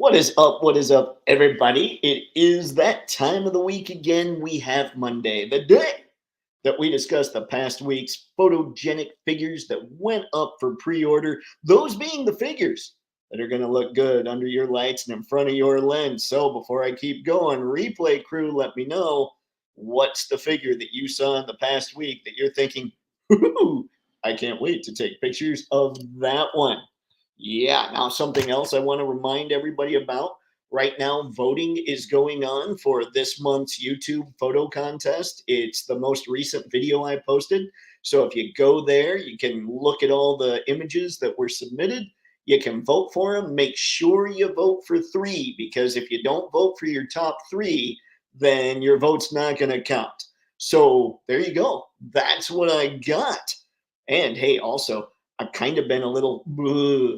What is up? What is up, everybody? It is that time of the week again. We have Monday, the day that we discussed the past week's photogenic figures that went up for pre order. Those being the figures that are going to look good under your lights and in front of your lens. So before I keep going, replay crew, let me know what's the figure that you saw in the past week that you're thinking, "Ooh, I can't wait to take pictures of that one." Yeah, now something else I want to remind everybody about. Right now, voting is going on for this month's YouTube photo contest. It's the most recent video I posted. So if you go there, you can look at all the images that were submitted. You can vote for them. Make sure you vote for three, because if you don't vote for your top three, then your vote's not going to count. So there you go. That's what I got. And hey, also, I've kind of been a little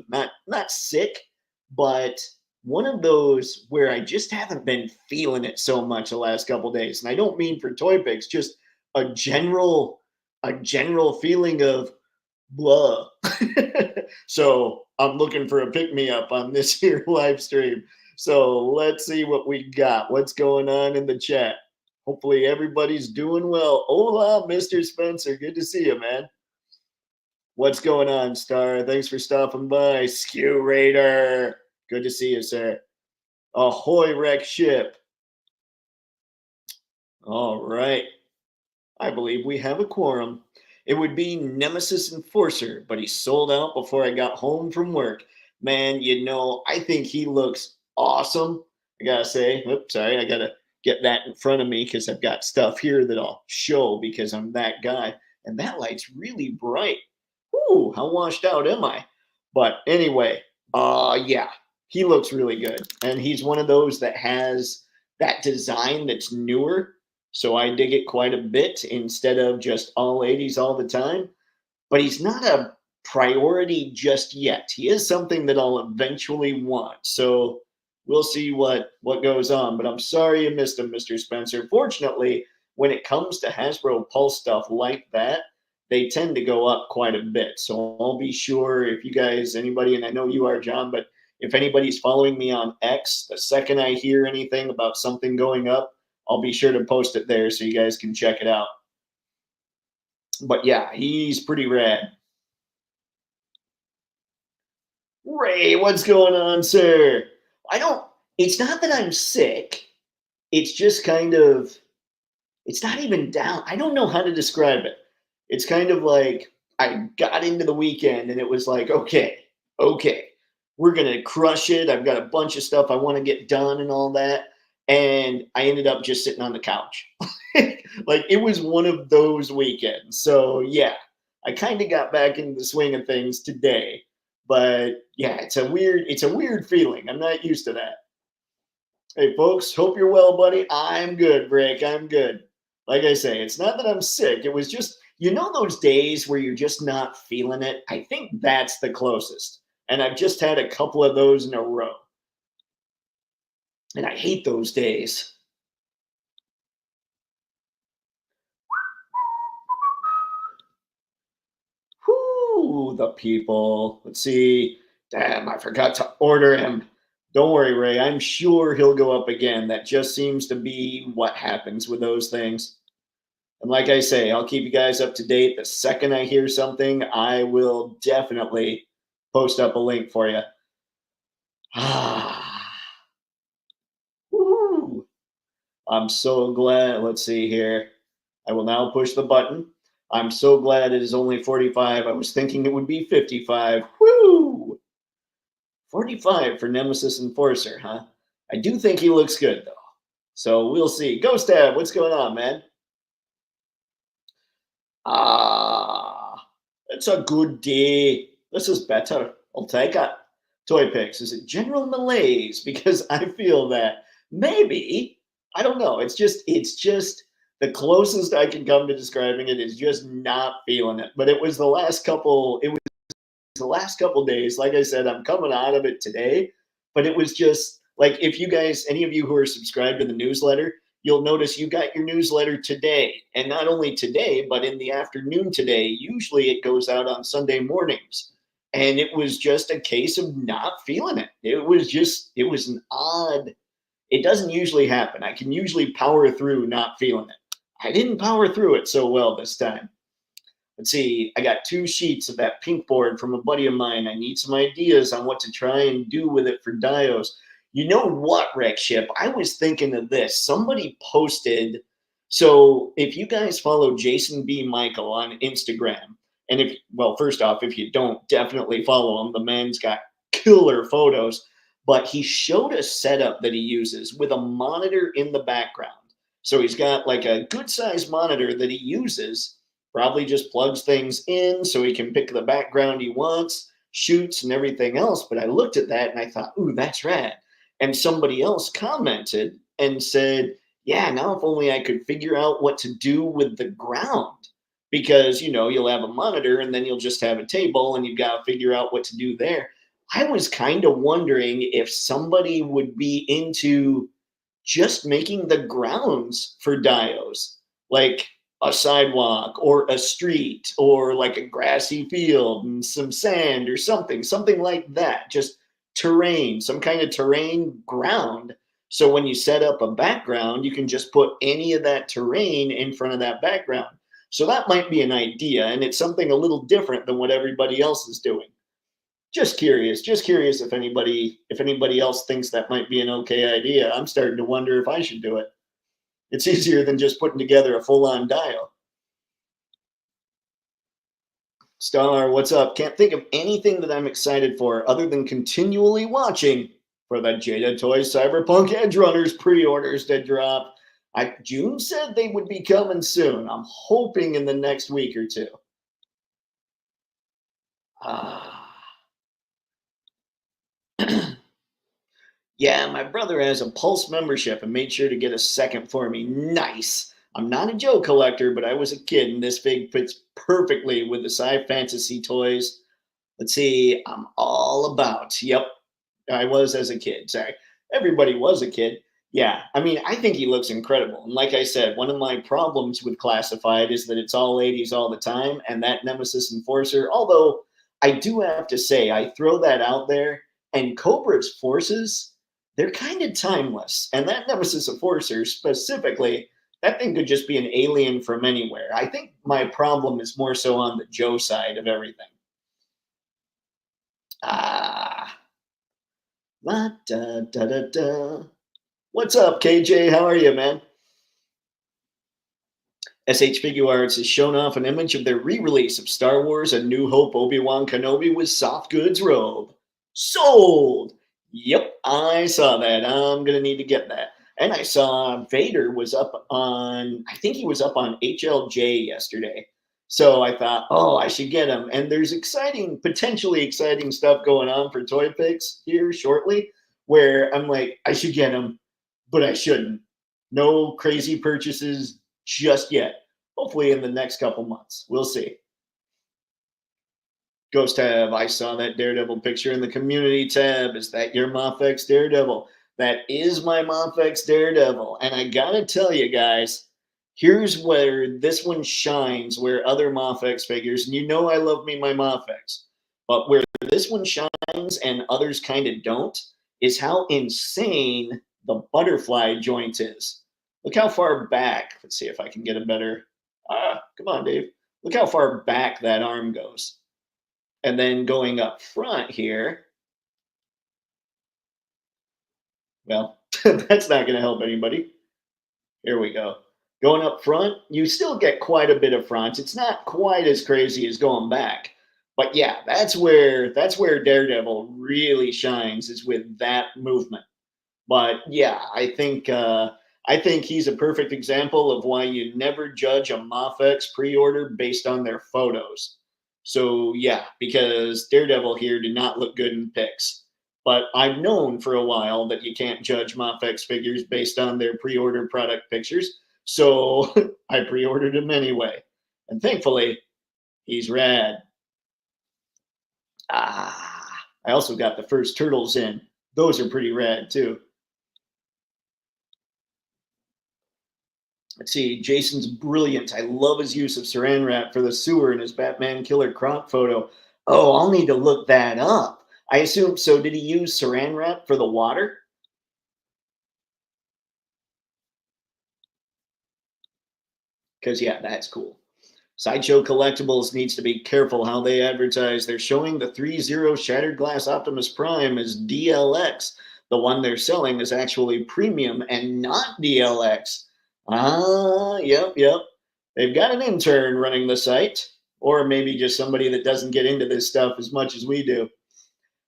not sick, but one of those where I just haven't been feeling it so much the last couple days. And I don't mean for Toypixx, just a general feeling of blah. So I'm looking for a pick me up on this here live stream. So let's see what we got. What's going on in the chat? Hopefully everybody's doing well. Hola, Mr. Spencer. Good to see you, man. What's going on, Star? Thanks for stopping by. Skew Raider. Good to see you, sir. Ahoy, wreck ship. All right. I believe we have a quorum. It would be Nemesis Enforcer, but he sold out before I got home from work. Man, I think he looks awesome. I gotta say, oops, sorry, I gotta get that in front of me because I've got stuff here that I'll show because I'm that guy. And that light's really bright. Ooh, how washed out am I? But anyway, yeah, he looks really good. And he's one of those that has that design that's newer. So I dig it quite a bit instead of just all 80s all the time. But he's not a priority just yet. He is something that I'll eventually want. So we'll see what goes on. But I'm sorry you missed him, Mr. Spencer. Fortunately, when it comes to Hasbro Pulse stuff like that, they tend to go up quite a bit. So I'll be sure if you guys, anybody, and I know you are, John, but if anybody's following me on X, the second I hear anything about something going up, I'll be sure to post it there so you guys can check it out. But yeah, he's pretty rad. Ray, what's going on, sir? It's not that I'm sick. It's just kind of, it's not even down. I don't know how to describe it. It's kind of like I got into the weekend and it was like, okay, we're going to crush it. I've got a bunch of stuff I want to get done and all that. And I ended up just sitting on the couch. Like it was one of those weekends. So yeah, I kind of got back into the swing of things today. But yeah, it's a weird feeling. I'm not used to that. Hey folks, hope you're well, buddy. I'm good, Brick. I'm good. Like I say, it's not that I'm sick. It was just, those days where you're just not feeling it? I think that's the closest. And I've just had a couple of those in a row. And I hate those days. Whoo, the people. Let's see. Damn, I forgot to order him. Don't worry, Ray. I'm sure he'll go up again. That just seems to be what happens with those things. And like I say, I'll keep you guys up to date. The second I hear something, I will definitely post up a link for you. Woo. I'm so glad. Let's see here. I will now push the button. I'm so glad it is only 45. I was thinking it would be 55. Woo! 45 for Nemesis Enforcer, huh? I do think he looks good, though. So we'll see. Ghost Tab, what's going on, man? It's a good day. This is better. I'll take it. Toypixx, is it general malaise? Because I feel that maybe, I don't know. It's just the closest I can come to describing it is just not feeling it. But it was the last couple days. Like I said, I'm coming out of it today, but it was just like, if you guys, any of you who are subscribed to the newsletter, you'll notice you got your newsletter today. And not only today, but in the afternoon today. Usually it goes out on Sunday mornings. and it was just a case of not feeling it. It was an odd. It doesn't usually happen. I can usually power through not feeling it. I didn't power through it so well this time. Let's see, I got 2 sheets of that pink board from a buddy of mine. I need some ideas on what to try and do with it for dios. You know what, Wreck Ship? I was thinking of this. Somebody posted, so if you guys follow Jason B. Michael on Instagram, and if, well, first off, if you don't, definitely follow him. The man's got killer photos, but he showed a setup that he uses with a monitor in the background. So he's got like a good sized monitor that he uses, probably just plugs things in so he can pick the background he wants, shoots and everything else. But I looked at that and I thought, ooh, that's rad. And somebody else commented and said, yeah, now if only I could figure out what to do with the ground. Because, you know, you'll have a monitor and then you'll just have a table and you've got to figure out what to do there. I was kind of wondering if somebody would be into just making the grounds for dios, like a sidewalk or a street or like a grassy field and some sand or something like that. Just terrain, some kind of terrain ground. So when you set up a background, you can just put any of that terrain in front of that background. So that might be an idea, and it's something a little different than what everybody else is doing. Just curious if anybody else thinks that might be an okay idea. I'm starting to wonder if I should do it. It's easier than just putting together a full-on dial. Star, what's up? Can't think of anything that I'm excited for other than continually watching for the Jada Toys Cyberpunk Edge Runners pre-orders to drop. June said they would be coming soon. I'm hoping in the next week or two. Yeah, my brother has a Pulse membership and made sure to get a second for me. Nice. I'm not a Joe collector, but I was a kid, and this fig fits perfectly with the sci fantasy toys. Let's see, I'm all about. Yep, I was as a kid. Sorry. Everybody was a kid. Yeah, I mean, I think he looks incredible. And like I said, one of my problems with Classified is that it's all 80s all the time. And that Nemesis Enforcer, although I do have to say, I throw that out there, and Cobra's forces, they're kind of timeless. And that Nemesis Enforcer specifically, that thing could just be an alien from anywhere. I think my problem is more so on the Joe side of everything. La da da da da. What's up, KJ? How are you, man? SH Figuarts has shown off an image of their re-release of Star Wars: A New Hope Obi-Wan Kenobi with soft goods robe. Sold! Yep, I saw that. I'm gonna need to get that. And I saw Vader was up on, I think he was up on HLJ yesterday. So I thought, oh, I should get him. And there's potentially exciting stuff going on for Toypixx here shortly, where I'm like, I should get him, but I shouldn't. No crazy purchases just yet. Hopefully in the next couple months. We'll see. Ghost tab, I saw that Daredevil picture in the community tab. Is that your MAFEX Daredevil? That is my MAFEX Daredevil. And I gotta tell you guys, here's where this one shines, where other MAFEX figures, and you know I love me my MAFEX, but where this one shines and others kind of don't, is how insane the butterfly joint is. Look how far back, let's see if I can get a better, come on, Dave. Look how far back that arm goes. And then going up front here, well, that's not going to help anybody. Here we go. Going up front, you still get quite a bit of front. It's not quite as crazy as going back. But yeah, that's where Daredevil really shines, is with that movement. But yeah, I think he's a perfect example of why you never judge a MAFEX pre-order based on their photos. So yeah, because Daredevil here did not look good in pics. But I've known for a while that you can't judge MAFEX figures based on their pre-order product pictures. So I pre-ordered him anyway. And thankfully, he's rad. I also got the first turtles in. Those are pretty rad too. Let's see, Jason's brilliant. I love his use of saran wrap for the sewer in his Batman Killer Croc photo. Oh, I'll need to look that up. I assume so. Did he use saran wrap for the water? Because, yeah, that's cool. Sideshow Collectibles needs to be careful how they advertise. They're showing the Threezero Shattered Glass Optimus Prime as DLX. The one they're selling is actually premium and not DLX. Ah, yep, yep. They've got an intern running the site, or maybe just somebody that doesn't get into this stuff as much as we do.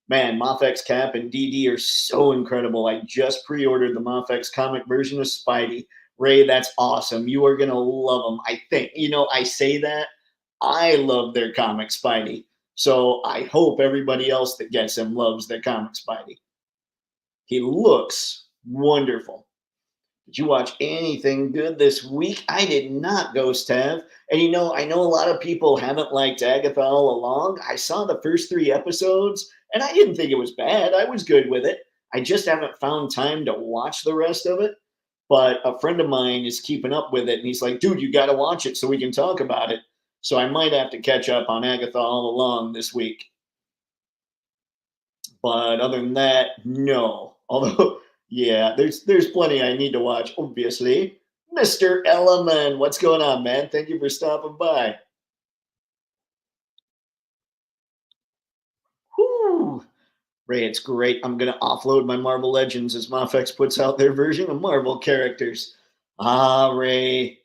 Man, MAFEX Cap and DD are so incredible. I just pre-ordered the MAFEX comic version of Spidey. Ray, that's awesome. You are gonna love them. I think. I say that. I love their comic Spidey. So I hope everybody else that gets him loves their comic Spidey. He looks wonderful. Did you watch anything good this week? I did not, Ghost have. And I know a lot of people haven't liked Agatha all along. I saw the first 3 episodes and I didn't think it was bad. I was good with it. I just haven't found time to watch the rest of it. But a friend of mine is keeping up with it and he's like, dude, you got to watch it so we can talk about it. So I might have to catch up on Agatha all along this week. But other than that, no. Although, yeah, there's plenty I need to watch, obviously. Mr. Element, what's going on, man? Thank you for stopping by. Whew. Ray, it's great. I'm gonna offload my Marvel Legends as Mafex puts out their version of Marvel characters. Ah, Ray.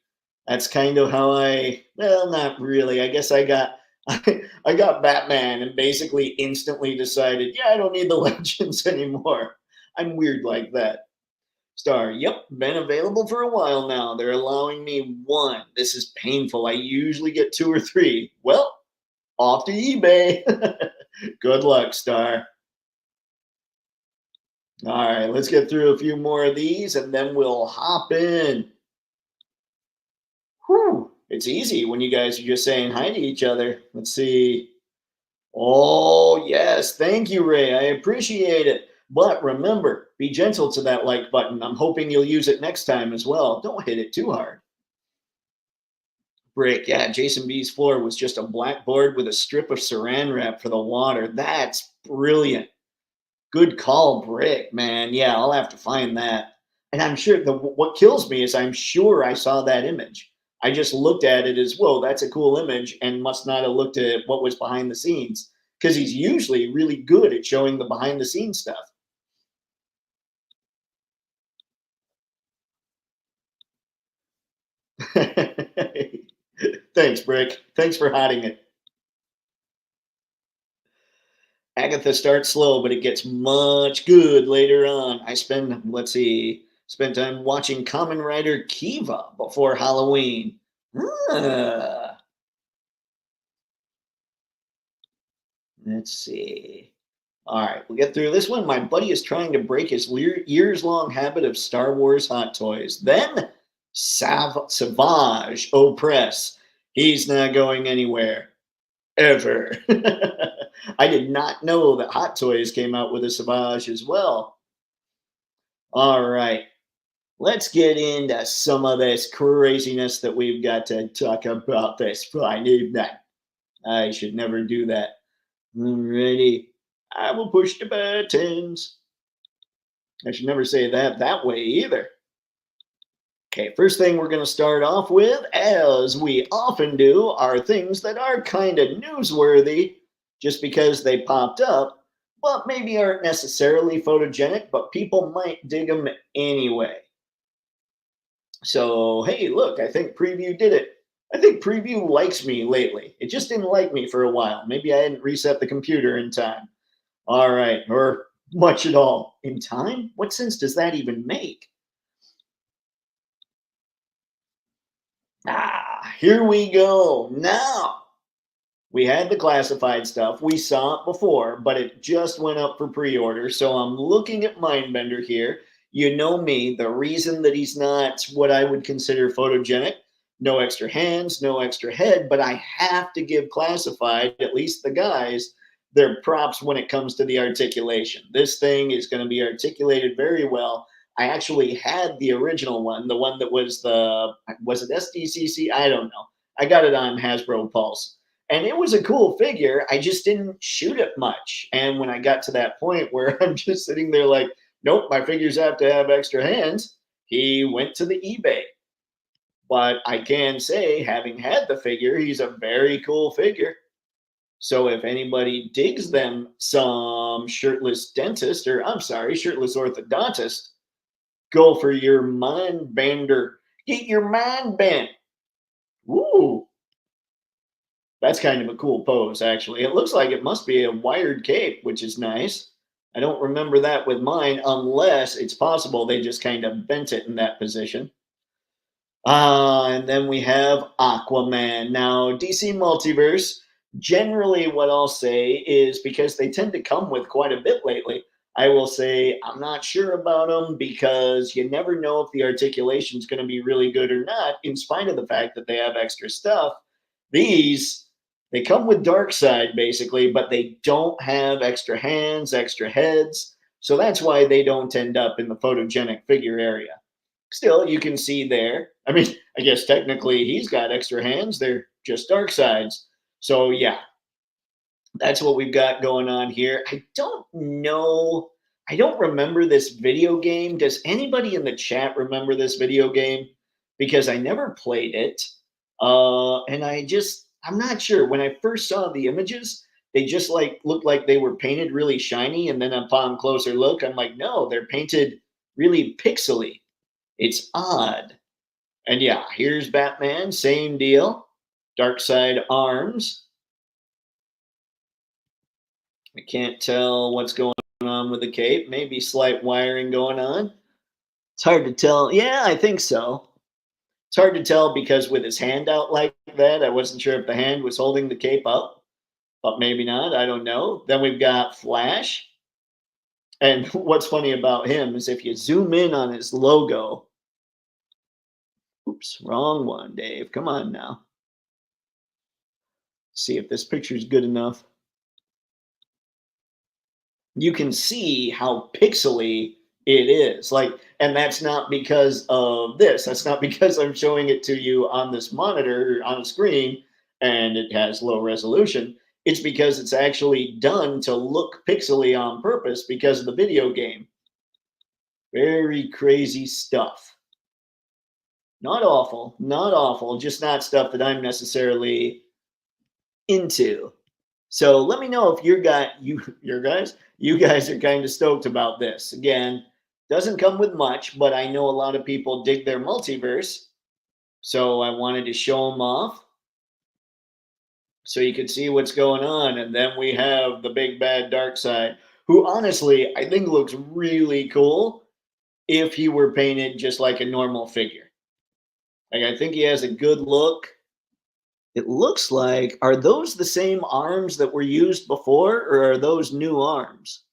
That's kind of how well, not really. I guess I got Batman and basically instantly decided, yeah, I don't need the Legends anymore. I'm weird like that. Star, yep, been available for a while now. They're allowing me one. This is painful. I usually get two or three. Well, off to eBay. Good luck, Star. All right, let's get through a few more of these and then we'll hop in. Whew, it's easy when you guys are just saying hi to each other. Let's see. Oh, yes. Thank you, Ray. I appreciate it. But remember, be gentle to that like button. I'm hoping you'll use it next time as well. Don't hit it too hard. Brick. Yeah, Jason B's floor was just a blackboard with a strip of saran wrap for the water. That's brilliant. Good call, Brick, man. Yeah, I'll have to find that. And I'm sure what kills me is I'm sure I saw that image. I just looked at it as, whoa, that's a cool image, and must not have looked at what was behind the scenes. Because he's usually really good at showing the behind the scenes stuff. Thanks, Brick. Thanks for hiding it. Agatha starts slow, but it gets much good later on. Let's see, spent time watching Kamen Rider Kiva before Halloween. Ah, let's see. All right, we'll get through this one. My buddy is trying to break his years long habit of Star Wars hot toys. Then Savage Opress. He's not going anywhere. Ever. I did not know that Hot Toys came out with a Savage as well. All right, let's get into some of this craziness that we've got to talk about this fine evening. I should never do that. Alrighty, I will push the buttons. I should never say that way either. Okay, first thing we're going to start off with, as we often do, are things that are kind of newsworthy just because they popped up, but maybe aren't necessarily photogenic, but people might dig them anyway. So, hey, look, I think Preview did it. I think Preview likes me lately. It just didn't like me for a while. Maybe I hadn't reset the computer in time. All right, or much at all. In time? What sense does that even make? Ah, here we go. Now, we had the classified stuff. We saw it before, but it just went up for pre-order. So I'm looking at Mindbender here. You know me, the reason that he's not what I would consider photogenic, no extra hands, no extra head, but I have to give classified, at least the guys, their props when it comes to the articulation. This thing is going to be articulated very well. I actually had the original one, the one that was it SDCC? I don't know. I got it on Hasbro Pulse. And it was a cool figure. I just didn't shoot it much. And when I got to that point where I'm just sitting there like, nope, my figures have to have extra hands, he went to the eBay. But I can say, having had the figure, he's a very cool figure. So if anybody digs them some shirtless dentist, or I'm sorry, shirtless orthodontist, go for your Mindbender. Get your mind bent. Ooh, that's kind of a cool pose, actually. It looks like it must be a wired cape, which is nice. I don't remember that with mine, unless it's possible they just kind of bent it in that position. And then we have Aquaman. Now, DC Multiverse, generally what I'll say is because they tend to come with quite a bit lately, I will say I'm not sure about them because you never know if the articulation is going to be really good or not, in spite of the fact that they have extra stuff. These, they come with Dark Side basically, but they don't have extra hands, extra heads. So that's why they don't end up in the photogenic figure area. Still, you can see there. I mean, I guess technically he's got extra hands. They're just dark sides. So yeah, that's what we've got going on here. I don't know. I don't remember this video game. Does anybody in the chat remember this video game? Because I never played it. And I'm not sure. When I first saw the images, they just like looked like they were painted really shiny. And then upon closer look, I'm like, no, they're painted really pixely. It's odd. And yeah, here's Batman, same deal. Dark side arms. I can't tell what's going on with the cape. Maybe slight wiring going on. It's hard to tell. Yeah, I think so. It's hard to tell because with his hand out like that, I wasn't sure if the hand was holding the cape up, but maybe not. I don't know. Then we've got Flash. And what's funny about him is if you zoom in on his logo, oops, wrong one, Dave. Come on now. See if this picture is good enough. You can see how pixely it is. Like, and that's not because of this. That's not because I'm showing it to you on this monitor on a screen and it has low resolution. It's because it's actually done to look pixely on purpose because of the video game. Very crazy stuff. Not awful, not awful, just not stuff that I'm necessarily into. So let me know if you guys are kind of stoked about this. Again, doesn't come with much, but I know a lot of people dig their multiverse. So I wanted to show them off so you could see what's going on. And then we have the big bad dark side, who honestly I think looks really cool if he were painted just like a normal figure. Like I think he has a good look. It looks like, are those the same arms that were used before, or are those new arms?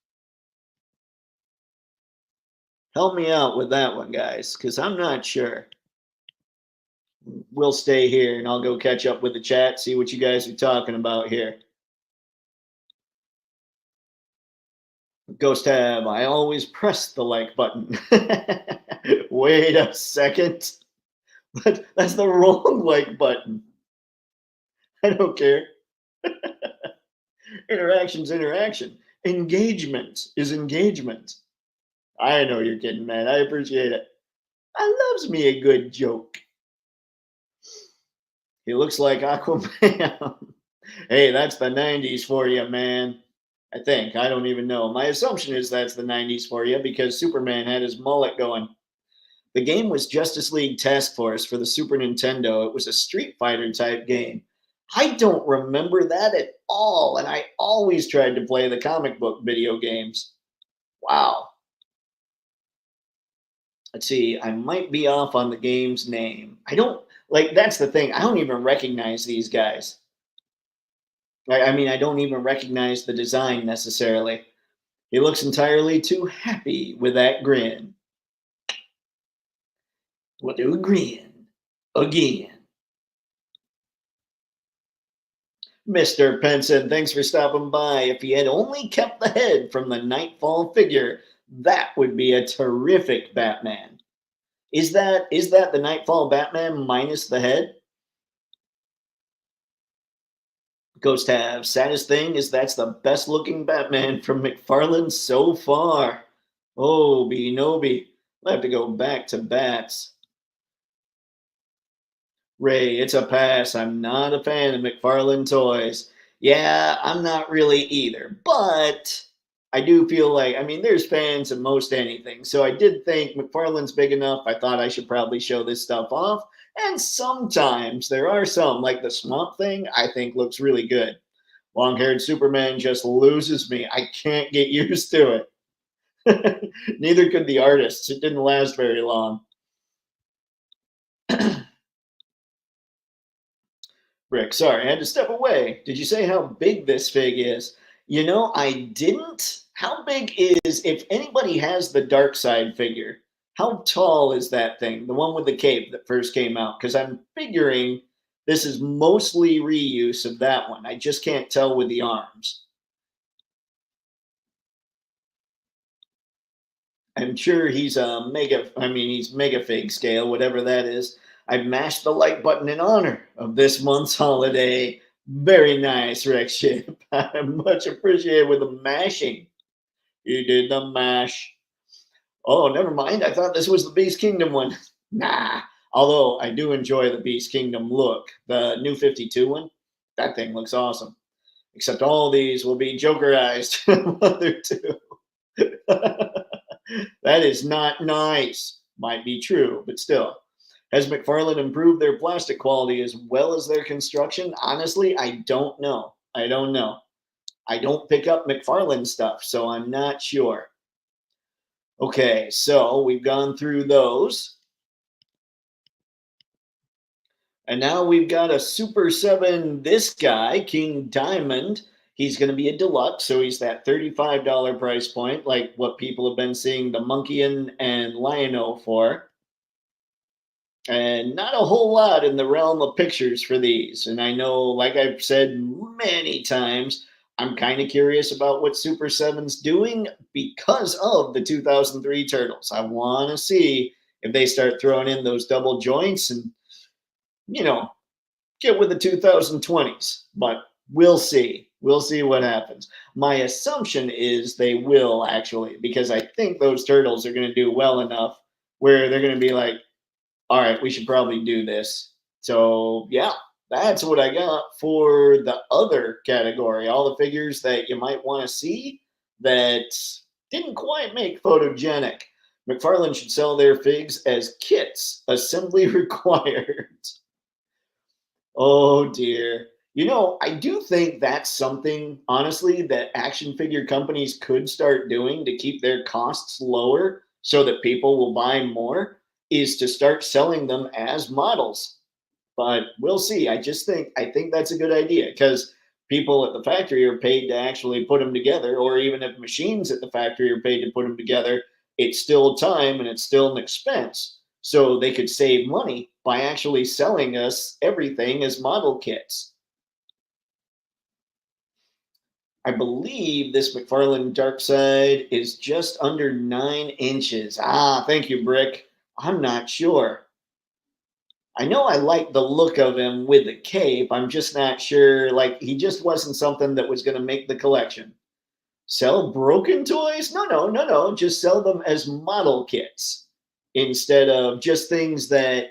Help me out with that one, guys, because I'm not sure. We'll stay here and I'll go catch up with the chat, see what you guys are talking about here. Ghost Tab, I always press the like button. Wait a second. That's the wrong like button. I don't care. Interaction's interaction. Engagement is engagement. I know you're kidding, man. I appreciate it. I loves me a good joke. He looks like Aquaman. Hey, that's the 90s for you, man. I think. I don't even know. My assumption is that's the 90s for you because Superman had his mullet going. The game was Justice League Task Force for the Super Nintendo. It was a Street Fighter type game. I don't remember that at all, and I always tried to play the comic book video games. Wow. Let's see, I might be off on the game's name. I don't, like, that's the thing. I don't even recognize these guys. I mean, I don't even recognize the design necessarily. He looks entirely too happy with that grin. We'll do a grin again. Mr. Penson, thanks for stopping by. If he had only kept the head from the Nightfall figure, that would be a terrific Batman. Is that the Nightfall Batman minus the head? Ghost have. Saddest thing is that's the best looking Batman from McFarlane so far. Oh, Nobi. I'll have to go back to bats. Ray, it's a pass. I'm not a fan of McFarlane toys. Yeah, I'm not really either. But I do feel like, I mean, there's fans of most anything. So I did think McFarlane's big enough. I thought I should probably show this stuff off. And sometimes there are some, like the Swamp Thing, I think looks really good. Long haired Superman just loses me. I can't get used to it. Neither could the artists. It didn't last very long. Rick, sorry, I had to step away. Did you say how big this fig is? You know, I didn't. How big is, if anybody has the Dark Side figure, how tall is that thing? The one with the cape that first came out? Because I'm figuring this is mostly reuse of that one. I just can't tell with the arms. I'm sure he's a mega, I mean, he's mega fig scale, whatever that is. I mashed the like button in honor of this month's holiday. Very nice, Rex Ship. I much appreciated with the mashing. You did the mash. Oh, never mind. I thought this was the Beast Kingdom one. Nah. Although I do enjoy the Beast Kingdom look. The new 52 one, that thing looks awesome. Except all these will be Jokerized. Mother two. That is not nice. Might be true, but still. Has McFarlane improved their plastic quality as well as their construction? Honestly, I don't know. I don't know. I don't pick up McFarlane stuff, so I'm not sure. Okay, so we've gone through those. And now we've got a Super 7, this guy, King Diamond. He's going to be a deluxe, so he's that $35 price point, like what people have been seeing the Monkeyan and Lion-O for. And not a whole lot in the realm of pictures for these. And I know, like I've said many times, I'm kind of curious about what Super 7's doing because of the 2003 Turtles. I want to see if they start throwing in those double joints and, you know, get with the 2020s. But we'll see. We'll see what happens. My assumption is they will actually, because I think those Turtles are going to do well enough where they're going to be like, all right, we should probably do this. So, yeah, that's what I got for the other category. All the figures that you might want to see that didn't quite make photogenic. McFarlane should sell their figs as kits, assembly required. Oh, dear. You know, I do think that's something, honestly, that action figure companies could start doing to keep their costs lower so that people will buy more, is to start selling them as models. But we'll see. I think that's a good idea because people at the factory are paid to actually put them together, or even if machines at the factory are paid to put them together, it's still time and it's still an expense. So they could save money by actually selling us everything as model kits. I believe this McFarlane Dark Side is just under 9 inches. Ah, thank you, Brick. I'm not sure. I know I like the look of him with the cape. I'm just not sure. Like, he just wasn't something that was going to make the collection. Sell broken toys? No, no, no, no. Just sell them as model kits instead of just things that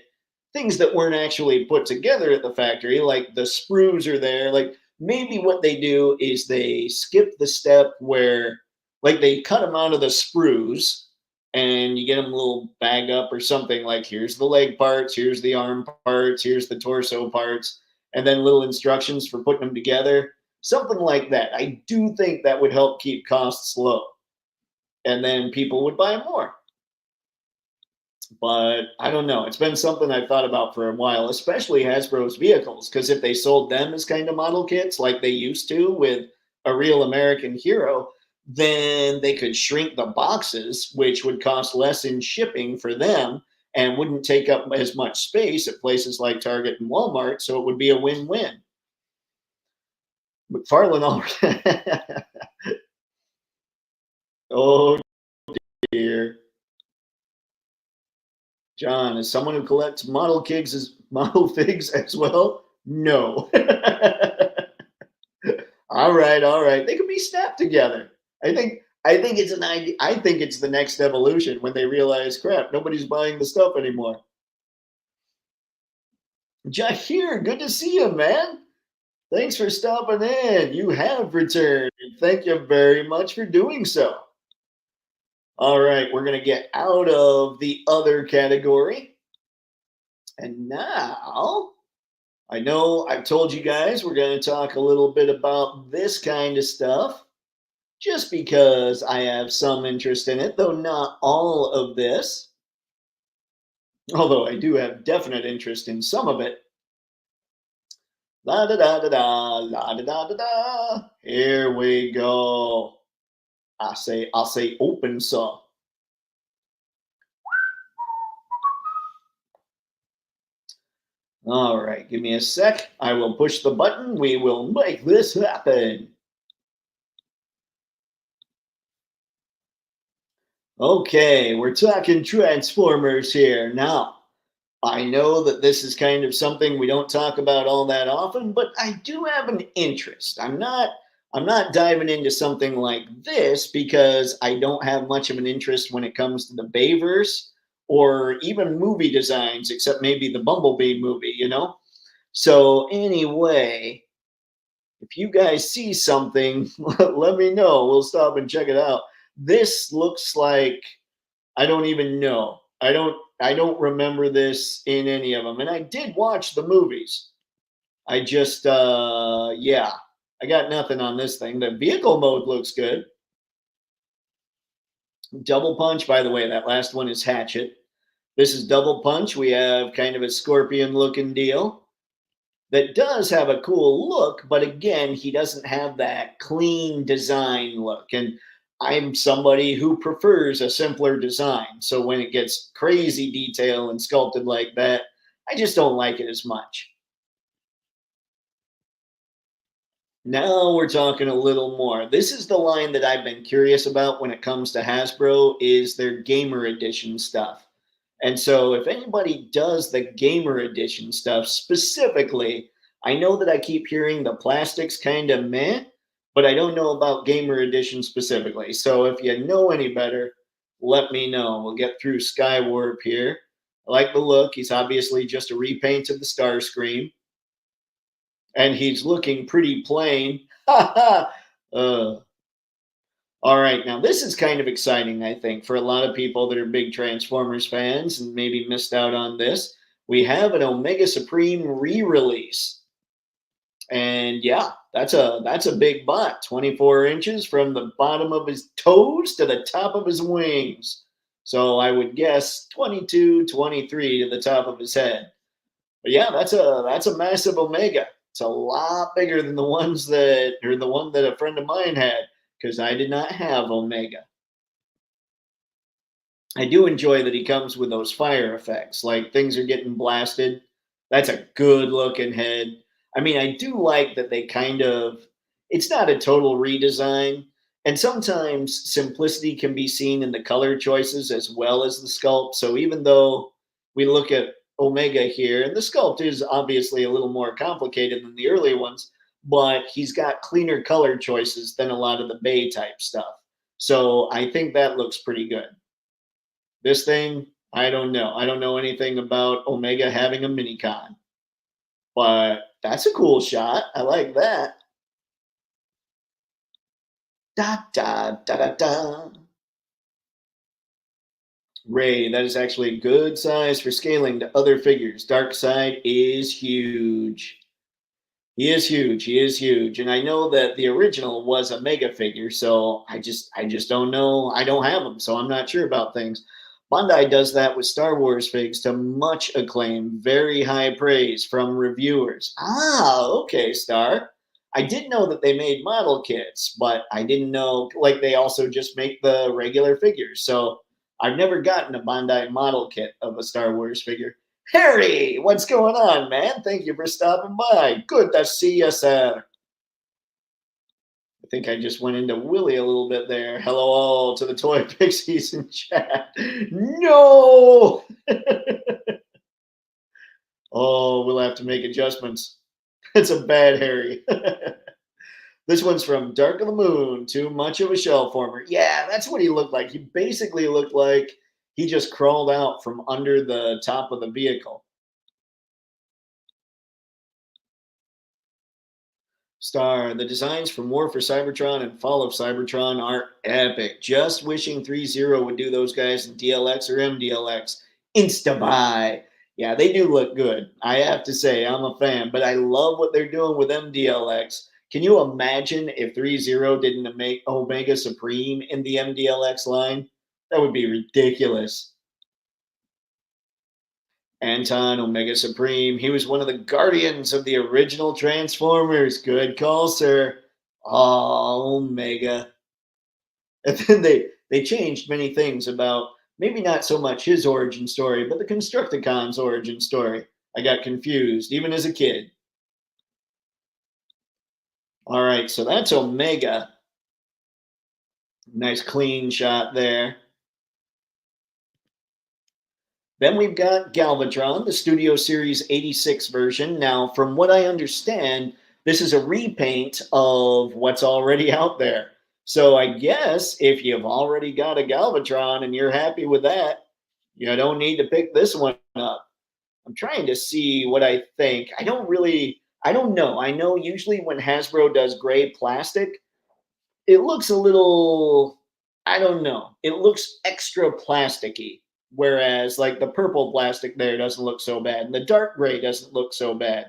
weren't actually put together at the factory. Like the sprues are there. Like maybe what they do is they skip the step where, like, they cut them out of the sprues and you get them a little bag up or something, like here's the leg parts, here's the arm parts, here's the torso parts, and then little instructions for putting them together, something like that. I do think that would help keep costs low, and then people would buy more. But I don't know. It's been something I've thought about for a while, especially Hasbro's vehicles, because if they sold them as kind of model kits like they used to with a real American hero, then they could shrink the boxes, which would cost less in shipping for them and wouldn't take up as much space at places like Target and Walmart. So it would be a win-win. McFarlane already. Oh dear. John, as someone who collects model figs as well, no. All right, all right. They could be snapped together. I think it's an idea. I think it's the next evolution when they realize, crap, nobody's buying the stuff anymore. Jahir, good to see you, man. Thanks for stopping in. You have returned, and thank you very much for doing so. All right, we're gonna get out of the other category, and now I know I've told you guys we're going to talk a little bit about this kind of stuff just because I have some interest in it, though not all of this. Although I do have definite interest in some of it. La da da da da, la da da da da. Here we go. I'll say open saw. All right, give me a sec. I will push the button. We will make this happen. Okay, we're talking Transformers here. Now, I know that this is kind of something we don't talk about all that often, but I do have an interest. I'm not diving into something like this because I don't have much of an interest when it comes to the VIPER'S or even movie designs, except maybe the Bumblebee movie, you know? So anyway, if you guys see something, let me know. We'll stop and check it out. This looks like I don't even know. I don't remember this in any of them. And I did watch the movies. I just yeah, I got nothing on this thing. The vehicle mode looks good. Double punch, by the way, that last one is hatchet. This is double punch. We have kind of a scorpion looking deal that does have a cool look, but again, he doesn't have that clean design look. And I'm somebody who prefers a simpler design. So when it gets crazy detail and sculpted like that, I just don't like it as much. Now we're talking a little more. This is the line that I've been curious about when it comes to Hasbro is their gamer edition stuff. And so if anybody does the gamer edition stuff specifically, I know that I keep hearing the plastics kind of meh, but I don't know about gamer edition specifically. So if you know any better, let me know. We'll get through Skywarp here. I like the look. He's obviously just a repaint of the Starscream, and he's looking pretty plain. uh, all right, now this is kind of exciting, I think, for a lot of people that are big Transformers fans and maybe missed out on this. We have an Omega Supreme re-release. And yeah, that's a big butt. 24 inches from the bottom of his toes to the top of his wings. So I would guess 22, 23 to the top of his head. But yeah, that's a massive Omega. It's a lot bigger than the ones that or the one that a friend of mine had because I did not have Omega. I do enjoy that he comes with those fire effects, like things are getting blasted. That's a good looking head. I mean, I do like that they kind of, it's not a total redesign. And sometimes simplicity can be seen in the color choices as well as the sculpt. So even though we look at Omega here, and the sculpt is obviously a little more complicated than the early ones, but he's got cleaner color choices than a lot of the Bay type stuff. So I think that looks pretty good. This thing, I don't know. I don't know anything about Omega having a minicon, but that's a cool shot. I like that. Da da da da da. Ray, that is actually a good size for scaling to other figures. Darkseid is huge. He is huge. He is huge. And I know that the original was a mega figure, so I just don't know. I don't have them, so I'm not sure about things. Bandai does that with Star Wars figs to much acclaim, very high praise from reviewers. Ah, okay, Star. I did know that they made model kits, but I didn't know like they also just make the regular figures. So I've never gotten a Bandai model kit of a Star Wars figure. Harry, what's going on, man? Thank you for stopping by. Good to see you, sir. I think I just went into Willie a little bit there. Hello all to the toy pixies in chat. No! Oh, we'll have to make adjustments. It's a bad Harry. This one's from Dark of the Moon, Too Much of a Shell Former. Yeah, that's what he looked like. He basically looked like he just crawled out from under the top of the vehicle. Star, the designs for War for Cybertron and Fall of Cybertron are epic. Just wishing Threezero would do those guys in DLX or MDLX. Insta buy. Yeah, they do look good. I have to say, I'm a fan, but I love what they're doing with MDLX. Can you imagine if Threezero didn't make Omega Supreme in the MDLX line? That would be ridiculous. Anton Omega Supreme. He was one of the guardians of the original Transformers. Good call, sir. Oh, Omega. And then they changed many things about maybe not so much his origin story, but the Constructicon's origin story. I got confused, even as a kid. All right, so that's Omega. Nice clean shot there. Then we've got Galvatron, the Studio Series 86 version. Now, from what I understand, this is a repaint of what's already out there. So I guess if you've already got a Galvatron and you're happy with that, you don't need to pick this one up. I'm trying to see what I think. I don't know. I know usually when Hasbro does gray plastic, it looks a little, I don't know. It looks extra plasticky. Whereas like the purple plastic there doesn't look so bad. And the dark gray doesn't look so bad.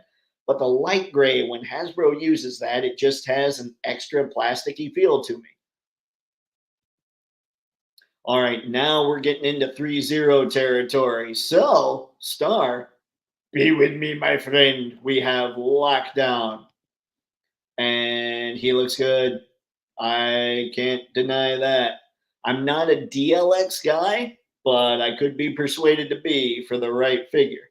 But the light gray, when Hasbro uses that, it just has an extra plasticky feel to me. All right, now we're getting into Threezero territory. So, Star, be with me, my friend. We have Lockdown. And he looks good. I can't deny that. I'm not a DLX guy, but I could be persuaded to be for the right figure.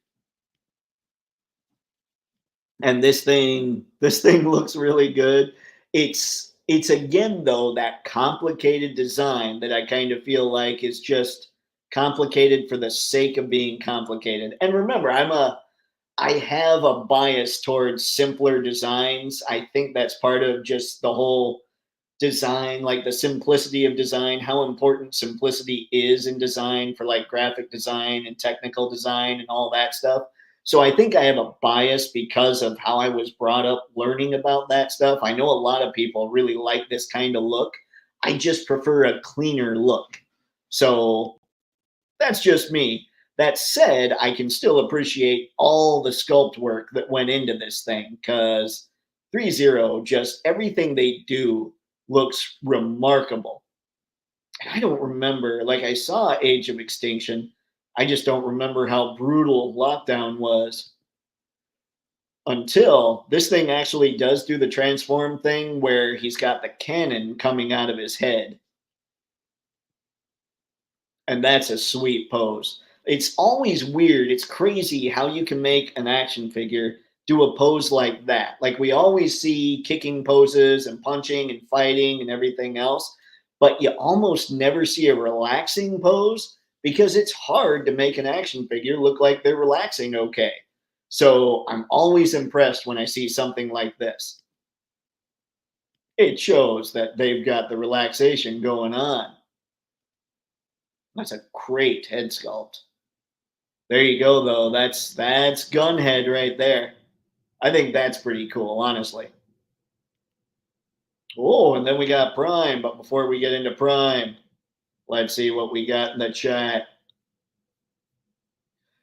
And this thing looks really good. It's again though that complicated design that I kind of feel like is just complicated for the sake of being complicated. And remember, I have a bias towards simpler designs. I think that's part of just the whole design, like the simplicity of design, how important simplicity is in design for like graphic design and technical design and all that stuff. So I think I have a bias because of how I was brought up learning about that stuff. I know a lot of people really like this kind of look. I just prefer a cleaner look. So that's just me. That said, I can still appreciate all the sculpt work that went into this thing because Threezero, just everything they do looks remarkable. And I don't remember, like I saw Age of Extinction. I just don't remember how brutal Lockdown was until this thing actually does do the transform thing where he's got the cannon coming out of his head. And that's a sweet pose. It's always weird. It's crazy how you can make an action figure do a pose like that. Like we always see kicking poses and punching and fighting and everything else, but you almost never see a relaxing pose because it's hard to make an action figure look like they're relaxing okay. So I'm always impressed when I see something like this. It shows that they've got the relaxation going on. That's a great head sculpt. There you go, though. That's Gunhead right there. I think that's pretty cool, honestly. Oh, and then we got Prime. But before we get into Prime, let's see what we got in the chat.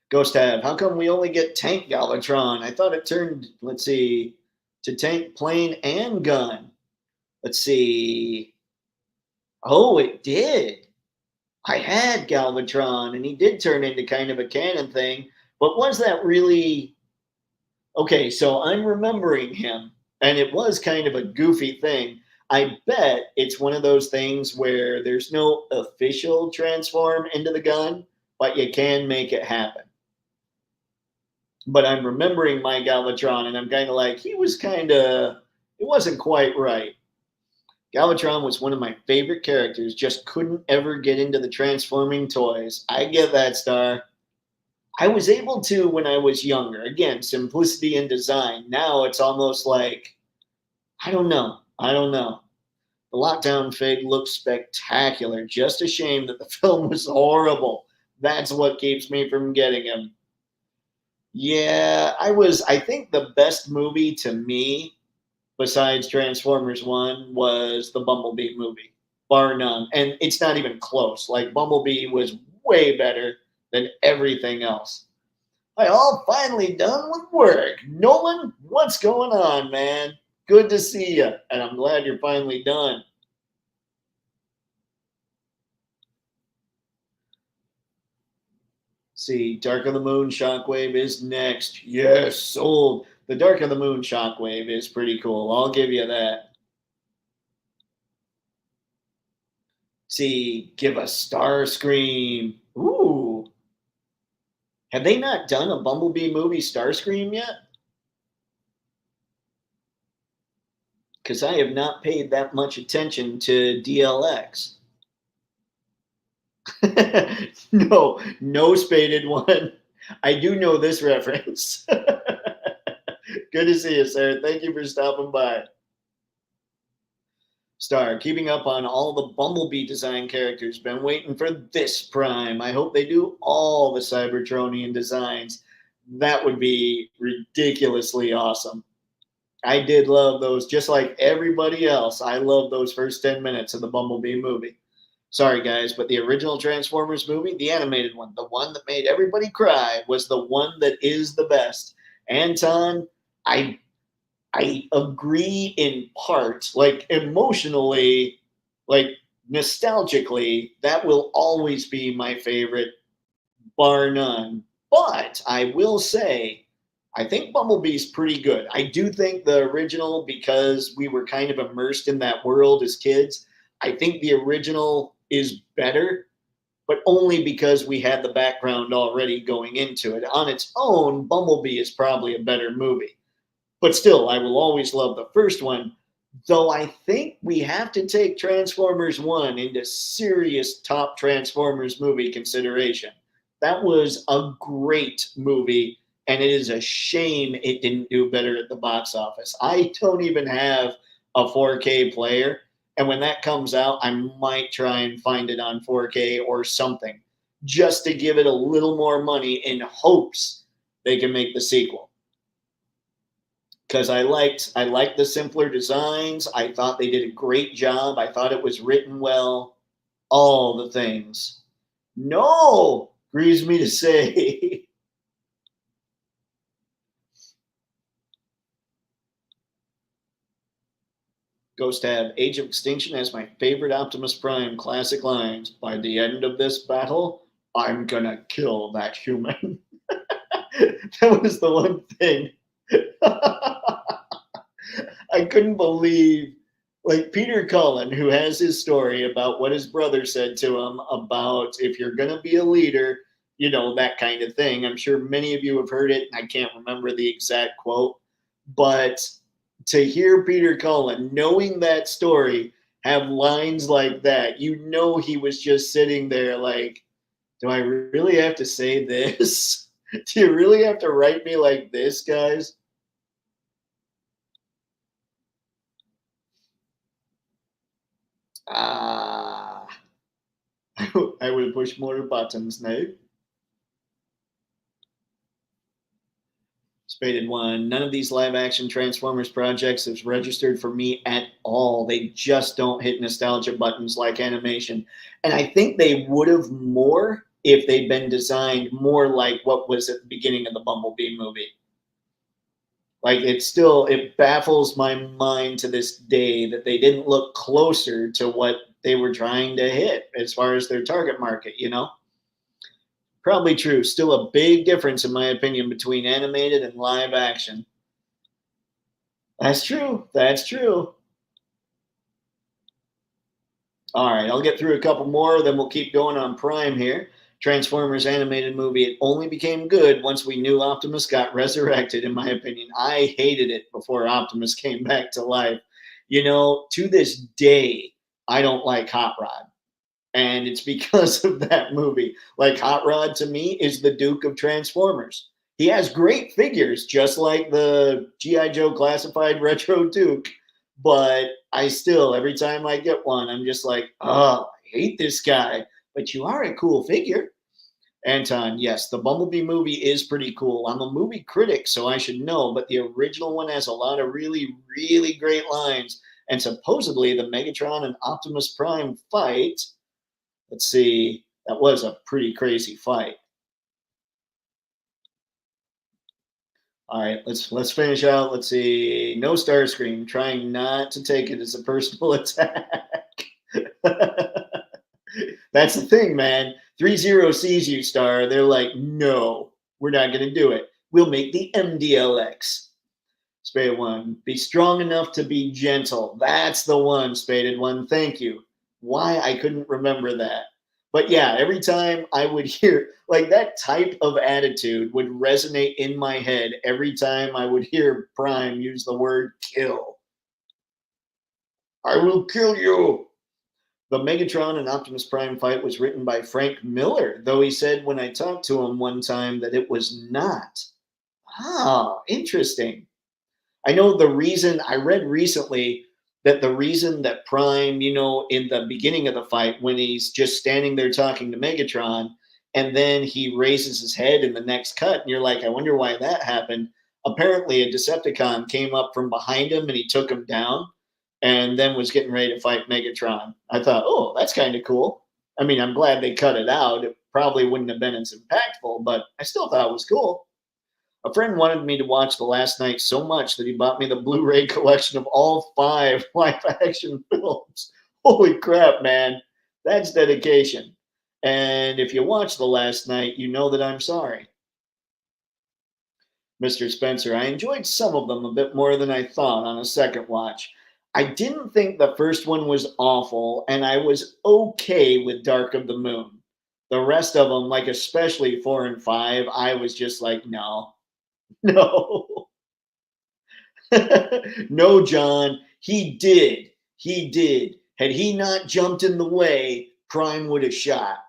Ghost Tab, how come we only get Tank Galvatron? I thought it turned, let's see, to Tank, Plane, and Gun. Let's see. Oh, it did. I had Galvatron, and he did turn into kind of a cannon thing. But was that really okay? So I'm remembering him, and it was kind of a goofy thing. I bet it's one of those things where there's no official transform into the gun, but you can make it happen. But I'm remembering my Galvatron, and I'm kind of like, he was kind of, it wasn't quite right. Galvatron was one of my favorite characters, just couldn't ever get into the transforming toys. I get that, Star. I was able to when I was younger. Again, simplicity in design. Now it's almost like, I don't know. I don't know. The lockdown fig looks spectacular. Just a shame that the film was horrible. That's what keeps me from getting him. Yeah, I think the best movie to me, besides Transformers 1, was the Bumblebee movie, bar none. And it's not even close. Like, Bumblebee was way better than everything else. I all finally done with work. Nolan, what's going on, man? Good to see you, and I'm glad you're finally done. See, Dark of the Moon Shockwave is next. Yes, sold. The Dark of the Moon Shockwave is pretty cool. I'll give you that. See, give a Starscream. Ooh. Have they not done a Bumblebee movie Starscream yet? Because I have not paid that much attention to DLX. No, no spaded one. I do know this reference. Good to see you, sir. Thank you for stopping by. Star, keeping up on all the Bumblebee design characters. Been waiting for this prime. I hope they do all the Cybertronian designs. That would be ridiculously awesome. I did love those, just like everybody else. I love those first 10 minutes of the Bumblebee movie. Sorry, guys, but the original Transformers movie, the animated one, the one that made everybody cry, was the one that is the best. Anton, I I agree in part, like emotionally, like nostalgically, that will always be my favorite, bar none. But I will say, I think Bumblebee's pretty good. I do think the original, because we were kind of immersed in that world as kids, I think the original is better, but only because we had the background already going into it. On its own, Bumblebee is probably a better movie. But still, I will always love the first one, though I think we have to take Transformers 1 into serious top Transformers movie consideration. That was a great movie, and it is a shame it didn't do better at the box office. I don't even have a 4K player, and when that comes out, I might try and find it on 4K or something, just to give it a little more money in hopes they can make the sequel. Because I liked the simpler designs. I thought they did a great job. I thought it was written well. All the things. No, grieves me to say. Ghost have Age of Extinction as my favorite Optimus Prime classic lines. By the end of this battle, I'm gonna kill that human. That was the one thing. I couldn't believe, like, Peter Cullen, who has his story about what his brother said to him about if you're going to be a leader, that kind of thing. I'm sure many of you have heard it. I can't remember the exact quote, but to hear Peter Cullen, knowing that story, have lines like that, he was just sitting there like, do I really have to say this? Do you really have to write me like this, guys? Ah, I will push more buttons now. Spaded one. None of these live action Transformers projects is registered for me at all. They just don't hit nostalgia buttons like animation. And I think they would have more if they'd been designed more like what was at the beginning of the Bumblebee movie. Like, it baffles my mind to this day that they didn't look closer to what they were trying to hit as far as their target market. Probably true. Still a big difference, in my opinion, between animated and live action. That's true. That's true. All right, I'll get through a couple more, then we'll keep going on Prime here. Transformers animated movie. It only became good once we knew Optimus got resurrected, in my opinion. I hated it before Optimus came back to life. To this day, I don't like Hot Rod. And it's because of that movie. Like, Hot Rod to me is the Duke of Transformers. He has great figures, just like the G.I. Joe Classified Retro Duke, but I still, every time I get one, I'm just like, oh, I hate this guy. But you are a cool figure. Anton, yes, the Bumblebee movie is pretty cool. I'm a movie critic, so I should know, but the original one has a lot of really, really great lines. And supposedly the Megatron and Optimus Prime fight, let's see, that was a pretty crazy fight. All right, let's finish out. Let's see. No Starscream, trying not to take it as a personal attack. That's the thing, man. Threezero sees you, Star. They're like, no, we're not going to do it. We'll make the MDLX. Spaded one. Be strong enough to be gentle. That's the one, Spaded one. Thank you. Why I couldn't remember that. But yeah, every time I would hear, like, that type of attitude would resonate in my head every time I would hear Prime use the word kill. I will kill you. The Megatron and Optimus Prime fight was written by Frank Miller, though he said when I talked to him one time that it was not. Ah, interesting. I know the reason, I read recently that the reason that Prime, you know, in the beginning of the fight, when he's just standing there talking to Megatron, and then he raises his head in the next cut, and you're like, I wonder why that happened. Apparently, a Decepticon came up from behind him and he took him down and then was getting ready to fight Megatron. I thought, oh, that's kind of cool. I mean, I'm glad they cut it out. It probably wouldn't have been as impactful, but I still thought it was cool. A friend wanted me to watch The Last Night so much that he bought me the Blu-ray collection of all 5 live-action films. Holy crap, man. That's dedication. And if you watch The Last Night, you know that I'm sorry. Mr. Spencer, I enjoyed some of them a bit more than I thought on a second watch. I didn't think the first one was awful, and I was okay with Dark of the Moon. The rest of them, like especially 4 and 5, I was just like, no. No. No, John. He did. He did. Had he not jumped in the way, Prime would have shot.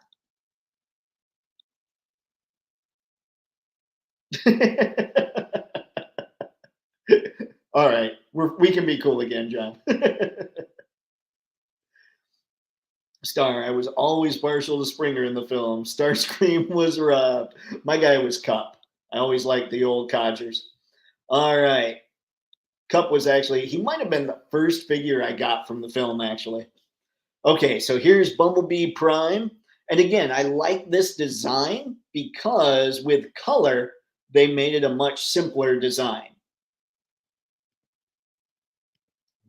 All right. We can be cool again, John. Star, I was always partial to Springer in the film. Starscream was robbed. My guy was Cup. I always liked the old codgers. All right. Cup was actually, he might have been the first figure I got from the film, actually. Okay, so here's Bumblebee Prime. And again, I like this design because with color, they made it a much simpler design.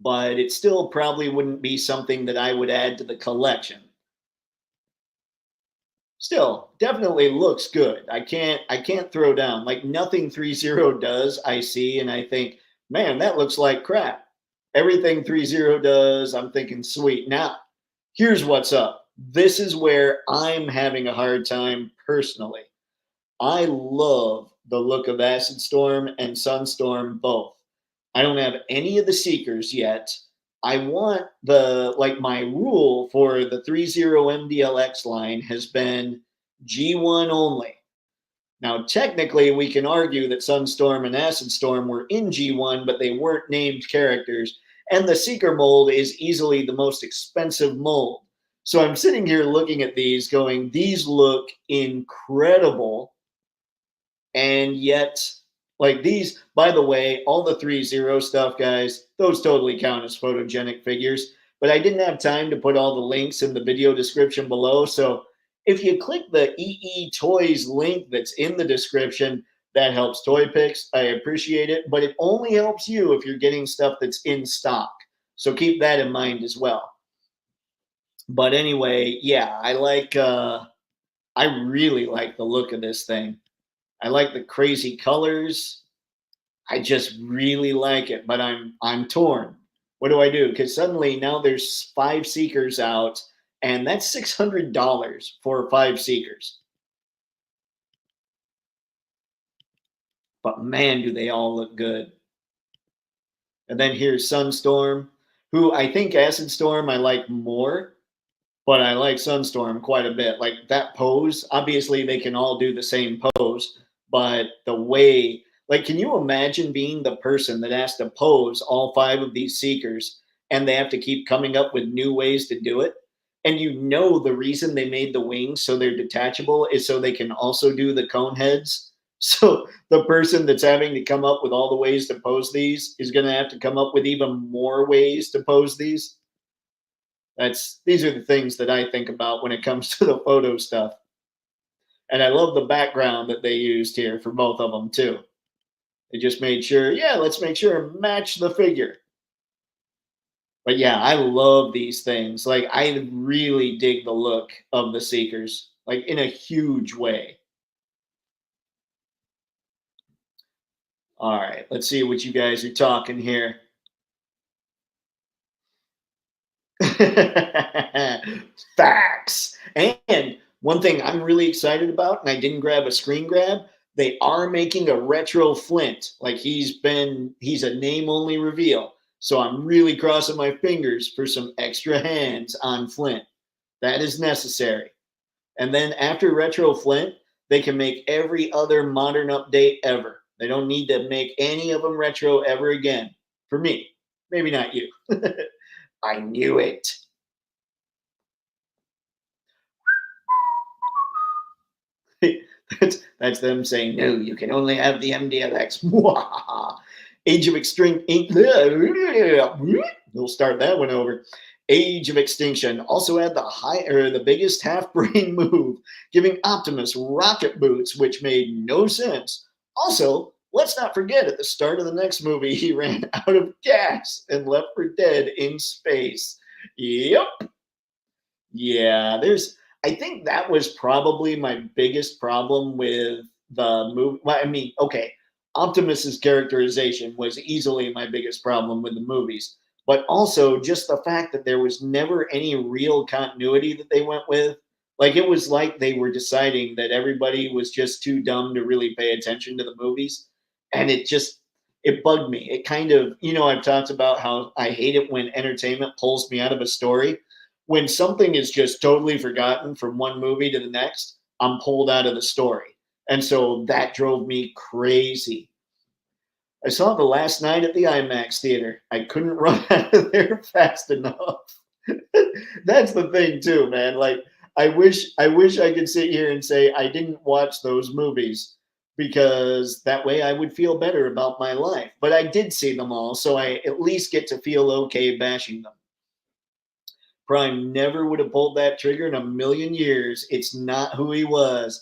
But it still probably wouldn't be something that I would add to the collection. Still, definitely looks good. I can't throw down. Like nothing Threezero does, I see, and I think, man, that looks like crap. Everything Threezero does, I'm thinking, sweet. Now, here's what's up. This is where I'm having a hard time personally. I love the look of Acid Storm and Sunstorm both. I don't have any of the Seekers yet. I want the, like, my rule for the Threezero MDLX line has been G1 only. Now, technically, we can argue that Sunstorm and Acid Storm were in G1, but they weren't named characters. And the Seeker mold is easily the most expensive mold. So I'm sitting here looking at these going, these look incredible. And yet, like these, by the way, all the Threezero stuff, guys, those totally count as photogenic figures. But I didn't have time to put all the links in the video description below. So if you click the EE Toys link that's in the description, that helps Toypixx. I appreciate it. But it only helps you if you're getting stuff that's in stock. So keep that in mind as well. But anyway, yeah, I really like the look of this thing. I like the crazy colors. I just really like it, but I'm torn. What do I do? Because suddenly now there's 5 Seekers out, and that's $600 for 5 Seekers. But man, do they all look good. And then here's Sunstorm, who I think Acid Storm I like more, but I like Sunstorm quite a bit. Like that pose, obviously they can all do the same pose, but the way, like, can you imagine being the person that has to pose all 5 of these Seekers and they have to keep coming up with new ways to do it. And you know the reason they made the wings so they're detachable is so they can also do the cone heads. So the person that's having to come up with all the ways to pose these is going to have to come up with even more ways to pose these. These are the things that I think about when it comes to the photo stuff. And I love the background that they used here for both of them too. They just made sure, yeah, let's make sure and match the figure. But yeah, I love these things. Like, I really dig the look of the Seekers, like in a huge way. All right, let's see what you guys are talking here. Facts. And one thing I'm really excited about, and I didn't grab a screen grab, they are making a retro Flint. Like, he's a name only reveal. So I'm really crossing my fingers for some extra hands on Flint. That is necessary. And then after retro Flint, they can make every other modern update ever. They don't need to make any of them retro ever again. For me, maybe not you. I knew it. That's them saying, no, you can only have the MDLX. Age of Extreme. We'll start that one over. Age of Extinction also had the biggest half brain move, giving Optimus rocket boots, which made no sense. Also, let's not forget at the start of the next movie, he ran out of gas and left for dead in space. Yep. Yeah, I think that was probably my biggest problem with the movie. Well, I mean, okay, Optimus's characterization was easily my biggest problem with the movies, but also just the fact that there was never any real continuity that they went with. Like, it was like they were deciding that everybody was just too dumb to really pay attention to the movies, and it bugged me. It kind of, I've talked about how I hate it when entertainment pulls me out of a story. When something is just totally forgotten from one movie to the next, I'm pulled out of the story. And so that drove me crazy. I saw it the last night at the IMAX theater. I couldn't run out of there fast enough. That's the thing too, man. Like, I wish I could sit here and say I didn't watch those movies, because that way I would feel better about my life. But I did see them all, so I at least get to feel okay bashing them. Prime never would have pulled that trigger in a million years. It's not who he was.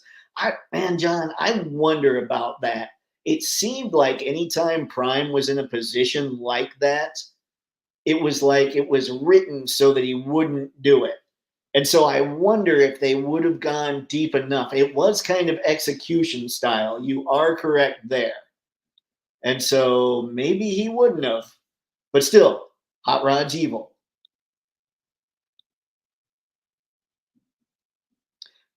Man, John, I wonder about that. It seemed like anytime Prime was in a position like that, it was like it was written so that he wouldn't do it. And so I wonder if they would have gone deep enough. It was kind of execution style. You are correct there. And so maybe he wouldn't have. But still, Hot Rod's evil.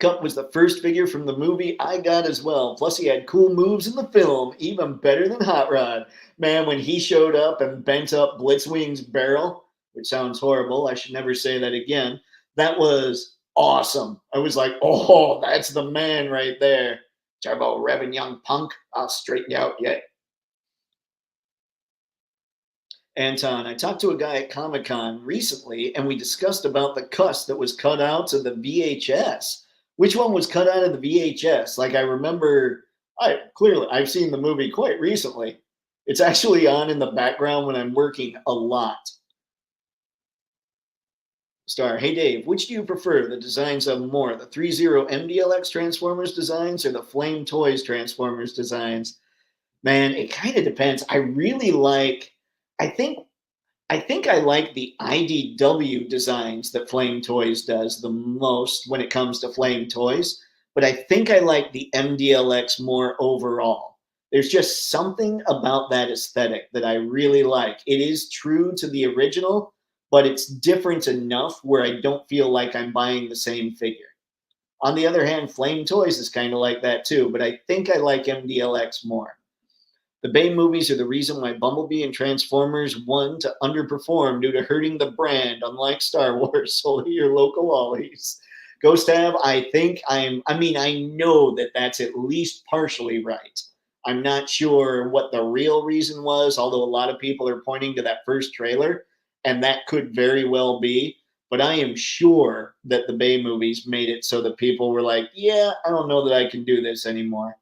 Cup was the first figure from the movie I got as well. Plus, he had cool moves in the film, even better than Hot Rod. Man, when he showed up and bent up Blitzwing's barrel, which sounds horrible, I should never say that again, that was awesome. I was like, oh, that's the man right there. Turbo revving young punk. I'll straighten you out yet. Anton, I talked to a guy at Comic Con recently, and we discussed about the cuss that was cut out of the VHS. Which one was cut out of the VHS? Like, I remember, I've seen the movie quite recently. It's actually on in the background when I'm working a lot. Star, hey Dave, which do you prefer the designs of more, the Threezero MDLX Transformers designs or the Flame Toys Transformers designs? Man, it kind of depends. I think I like the IDW designs that Flame Toys does the most when it comes to Flame Toys, but I think I like the MDLX more overall. There's just something about that aesthetic that I really like. It is true to the original, but it's different enough where I don't feel like I'm buying the same figure. On the other hand, Flame Toys is kind of like that too, but I think I like MDLX more. The Bay movies are the reason why Bumblebee and Transformers won to underperform due to hurting the brand, unlike Star Wars. Only your local ollies. Ghost Tab, I know that that's at least partially right. I'm not sure what the real reason was, although a lot of people are pointing to that first trailer. and that could very well be. But I am sure that the Bay movies made it so that people were like, yeah, I don't know that I can do this anymore.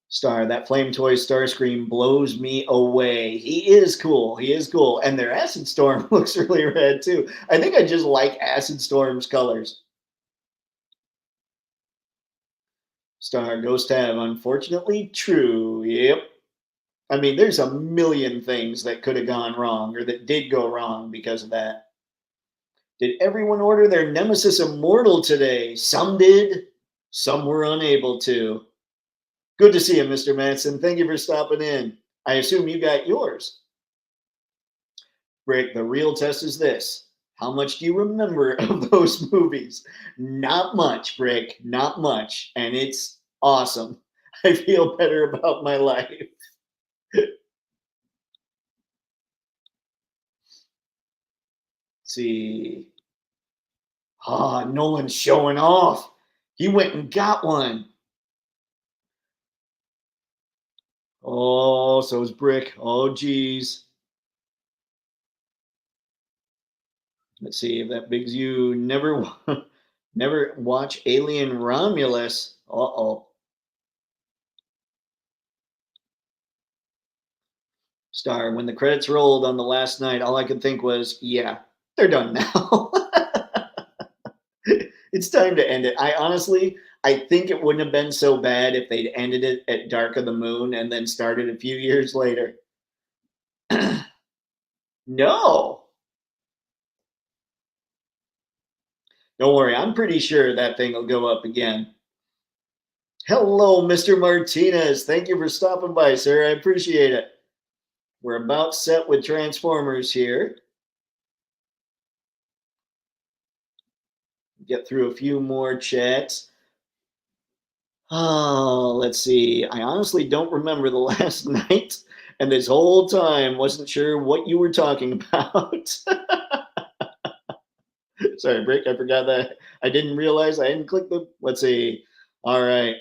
Star, that Flame Toy Starscream blows me away. He is cool. He is cool. And their Acid Storm looks really red too. I think I just like Acid Storm's colors. Star Ghost Tab, unfortunately true. Yep. I mean, there's a million things that could have gone wrong or that did go wrong because of that. Did everyone order their Nemesis Immortal today? Some did, some were unable to. Good to see you, Mr. Manson. Thank you for stopping in. I assume you got yours. Rick, the real test is this. How much do you remember of those movies? Not much, Rick. Not much. And it's awesome. I feel better about my life. See. Ah, Nolan's showing off. He went and got one. Oh, so is Brick. Oh, geez. Let's see if that bigs you. Never watch Alien Romulus. Uh-oh. Star, when the credits rolled on the last night, all I could think was, yeah, they're done now. It's time to end it. I think it wouldn't have been so bad if they'd ended it at Dark of the Moon and then started a few years later. No. Don't worry, I'm pretty sure that thing will go up again. Hello, Mr. Martinez. Thank you for stopping by, sir. I appreciate it. We're about set with Transformers here. Get through a few more chats. Oh, let's see. I honestly don't remember the last night, and this whole time wasn't sure what you were talking about. Sorry, Brick. I forgot that. I didn't realize I hadn't clicked the. Let's see. All right.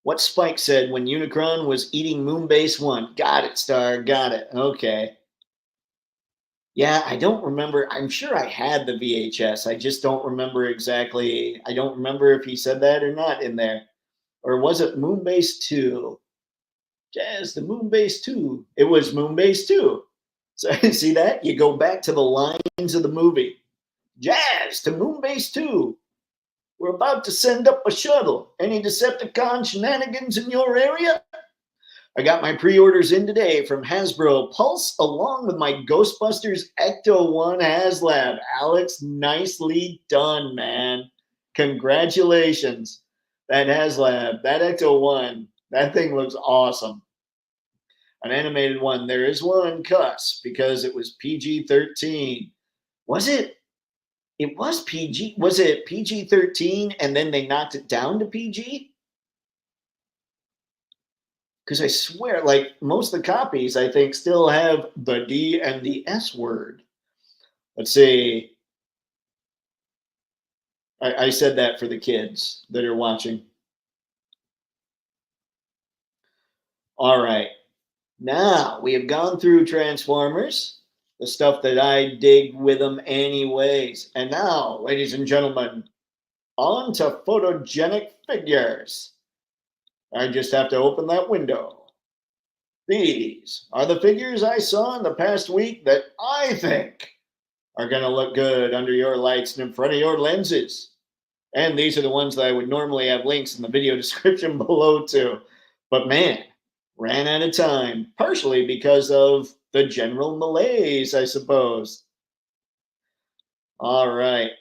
What Spike said when Unicron was eating Moonbase 1. Got it, Star. Got it. Okay. Yeah, I don't remember. I'm sure I had the VHS. I just don't remember exactly. I don't remember if he said that or not in there. Or was it Moonbase 2? Jazz, the Moonbase 2. It was Moonbase 2. So see that? You go back to the lines of the movie. Jazz to Moonbase 2. We're about to send up a shuttle. Any Decepticon shenanigans in your area? I got my pre-orders in today from Hasbro Pulse along with my Ghostbusters Ecto-1 HasLab. Alex, nicely done, man. Congratulations. That HasLab, that Ecto-1, that thing looks awesome. An animated one. There is one cuss because it was PG-13. Was it? It was PG. Was it PG-13 and then they knocked it down to PG? Because I swear, like most of the copies, I think still have the D and the S word. Let's see. I said that for the kids that are watching. All right. Now we have gone through Transformers, the stuff that I dig with them anyways. And now, ladies and gentlemen, on to photogenic figures. I just have to open that window. These are the figures I saw in the past week that I think are going to look good under your lights and in front of your lenses. And these are the ones that I would normally have links in the video description below to. But man, ran out of time, partially because of the general malaise, I suppose. All right.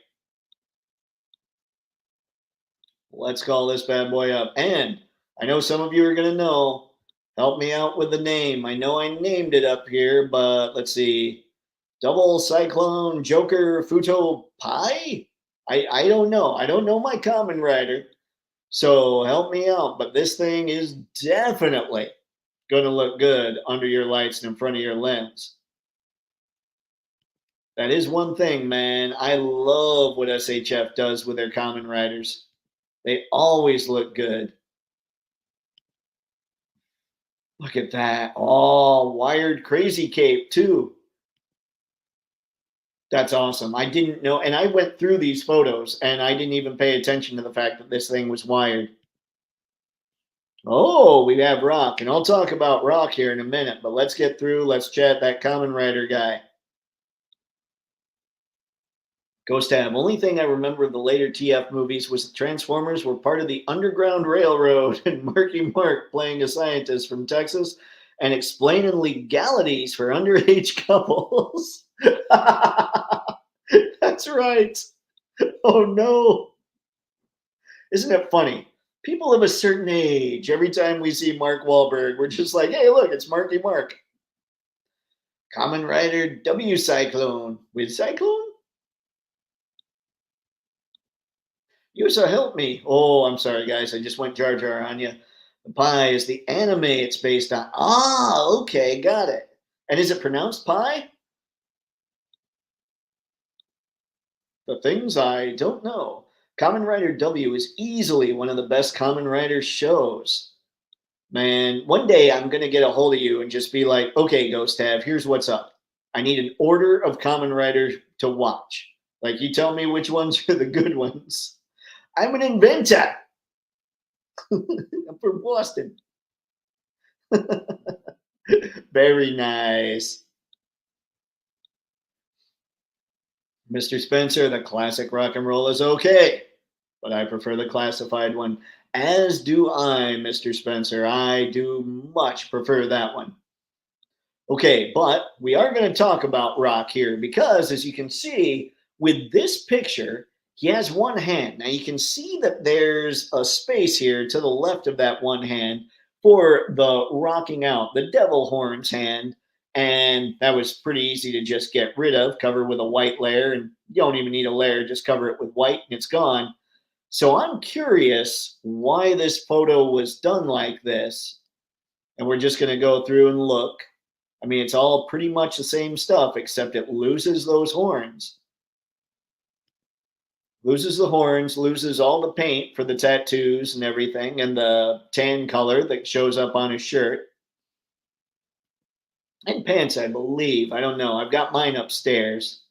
Let's call this bad boy up. And I know some of you are going to know. Help me out with the name. I know I named it up here, but let's see. Double Cyclone Joker Futo Pie? I don't know. I don't know my Kamen Rider. So help me out. But this thing is definitely going to look good under your lights and in front of your lens. That is one thing, man. I love what SHF does with their Kamen Riders. They always look good. Look at that. Oh, wired crazy cape too. That's awesome. I didn't know. And I went through these photos and I didn't even pay attention to the fact that this thing was wired. Oh, we have Rock. And I'll talk about Rock here in a minute, but let's get through. Let's chat that Kamen Rider guy. Ghost Tab. Only thing I remember of the later TF movies was the Transformers were part of the Underground Railroad and Marky Mark playing a scientist from Texas and explaining legalities for underage couples. That's right. Oh no. Isn't it funny? People of a certain age, every time we see Mark Wahlberg, we're just like, hey, look, it's Marky Mark. Kamen Rider W Cyclone. With Cyclone? Yusa, help me. Oh, I'm sorry, guys. I just went Jar Jar on you. The pie is the anime it's based on. Ah, okay, got it. And is it pronounced pie? The things I don't know. Kamen Rider W is easily one of the best Kamen Rider shows. Man, one day I'm going to get a hold of you and just be like, okay, Ghost Tab, here's what's up. I need an order of Kamen Rider to watch. Like, you tell me which ones are the good ones. I'm an inventor. I'm from Boston. Very nice. Mr. Spencer, the classic rock and roll is okay, but I prefer the classified one. As do I, Mr. Spencer. I do much prefer that one. Okay, but we are going to talk about Rock here because, as you can see with this picture, he has one hand. Now you can see that there's a space here to the left of that one hand for the rocking out, the devil horns hand. And that was pretty easy to just get rid of, cover with a white layer. And you don't even need a layer, just cover it with white and it's gone. So I'm curious why this photo was done like this. And we're just going to go through and look. I mean, it's all pretty much the same stuff, except it loses those horns. Loses the horns, loses all the paint for the tattoos and everything, and the tan color that shows up on his shirt. And pants, I believe. I don't know. I've got mine upstairs.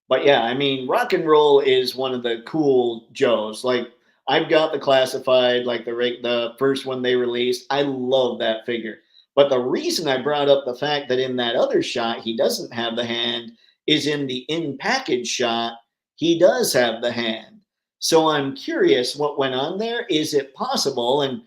But yeah, I mean, rock and roll is one of the cool Joes. Like, I've got the classified, like the first one they released. I love that figure. But the reason I brought up the fact that in that other shot he doesn't have the hand is in the in package shot he does have the hand. So I'm curious what went on there. Is it possible? And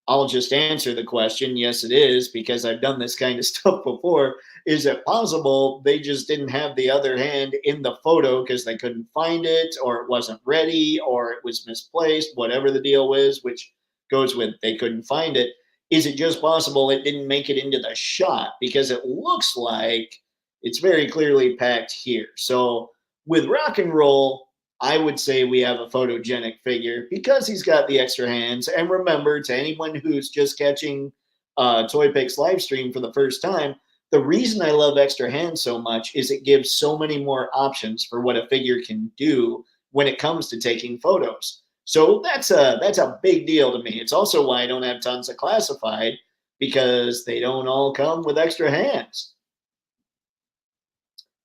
I'll just answer the question. Yes, it is, because I've done this kind of stuff before. Is it possible they just didn't have the other hand in the photo because they couldn't find it, or it wasn't ready, or it was misplaced, whatever the deal was, which goes with they couldn't find it? Is it just possible it didn't make it into the shot? Because it looks like it's very clearly packed here. So with rock and roll, I would say we have a photogenic figure because he's got the extra hands. And remember, to anyone who's just catching Toypixx live stream for the first time, the reason I love extra hands so much is it gives so many more options for what a figure can do when it comes to taking photos. So that's a big deal to me. It's also why I don't have tons of classified, because they don't all come with extra hands.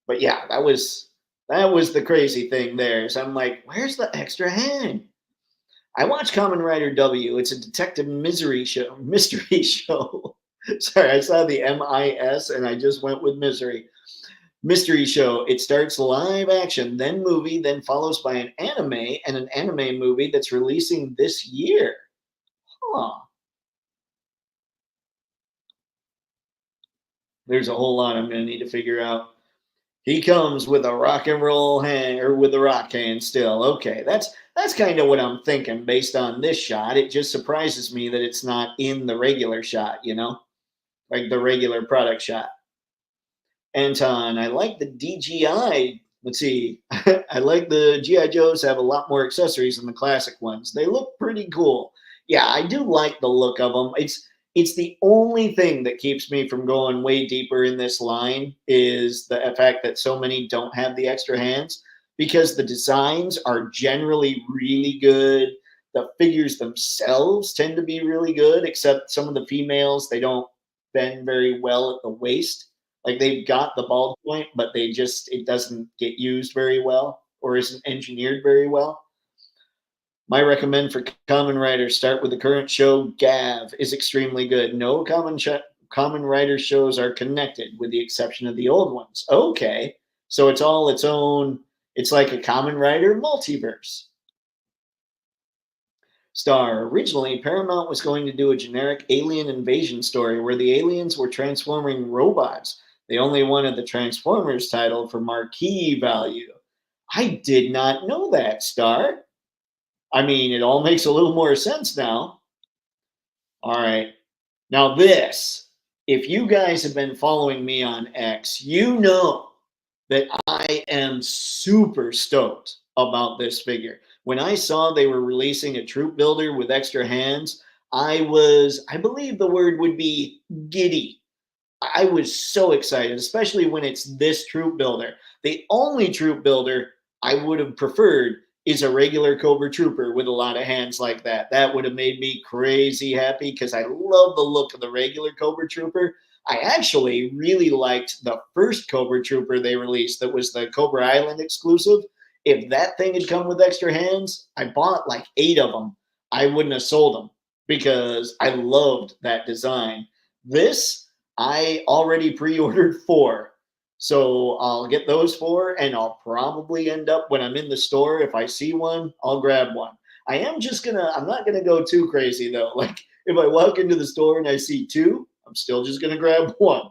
But yeah, that was the crazy thing there. So I'm like, where's the extra hand? I watch Kamen Rider W. It's a detective mystery show. Sorry, I saw the MIS and I just went with misery. Mystery show. It starts live action, then movie, then follows by an anime, and an anime movie that's releasing this year. Huh. There's a whole lot I'm going to need to figure out. He comes with a rock and roll hand, or with a rock hand still. Okay, that's kind of what I'm thinking based on this shot. It just surprises me that it's not in the regular shot, you know, like the regular product shot. Anton, I like the DGI. Let's see. I like the GI Joes have a lot more accessories than the classic ones. They look pretty cool. Yeah, I do like the look of them. It's the only thing that keeps me from going way deeper in this line is the fact that so many don't have the extra hands. because the designs are generally really good. The figures themselves tend to be really good, except some of the females, they don't bend very well at the waist. Like they've got the ball point, but it doesn't get used very well or isn't engineered very well. My recommend for Common Rider, start with the current show. Gav is extremely good. No Common Rider shows are connected, with the exception of the old ones. Okay, so it's all its own. It's like a Common Rider multiverse. Star, originally, Paramount was going to do a generic alien invasion story where the aliens were transforming robots. They only wanted the Transformers title for marquee value. I did not know that, Star. I mean, it all makes a little more sense now. All right. Now, if you guys have been following me on X, you know that I am super stoked about this figure. When I saw they were releasing a troop builder with extra hands, I believe the word would be giddy. I was so excited, especially when it's this troop builder. The only troop builder I would have preferred is a regular Cobra Trooper with a lot of hands like that. That would have made me crazy happy because I love the look of the regular Cobra Trooper. I actually really liked the first Cobra Trooper they released that was the Cobra Island exclusive. If that thing had come with extra hands, I bought like 8 of them. I wouldn't have sold them because I loved that design. This, I already pre-ordered 4. So I'll get those 4, and I'll probably end up, when I'm in the store, if I see one, I'll grab one. I'm not gonna go too crazy though. Like if I walk into the store and I see 2, I'm still just gonna grab 1,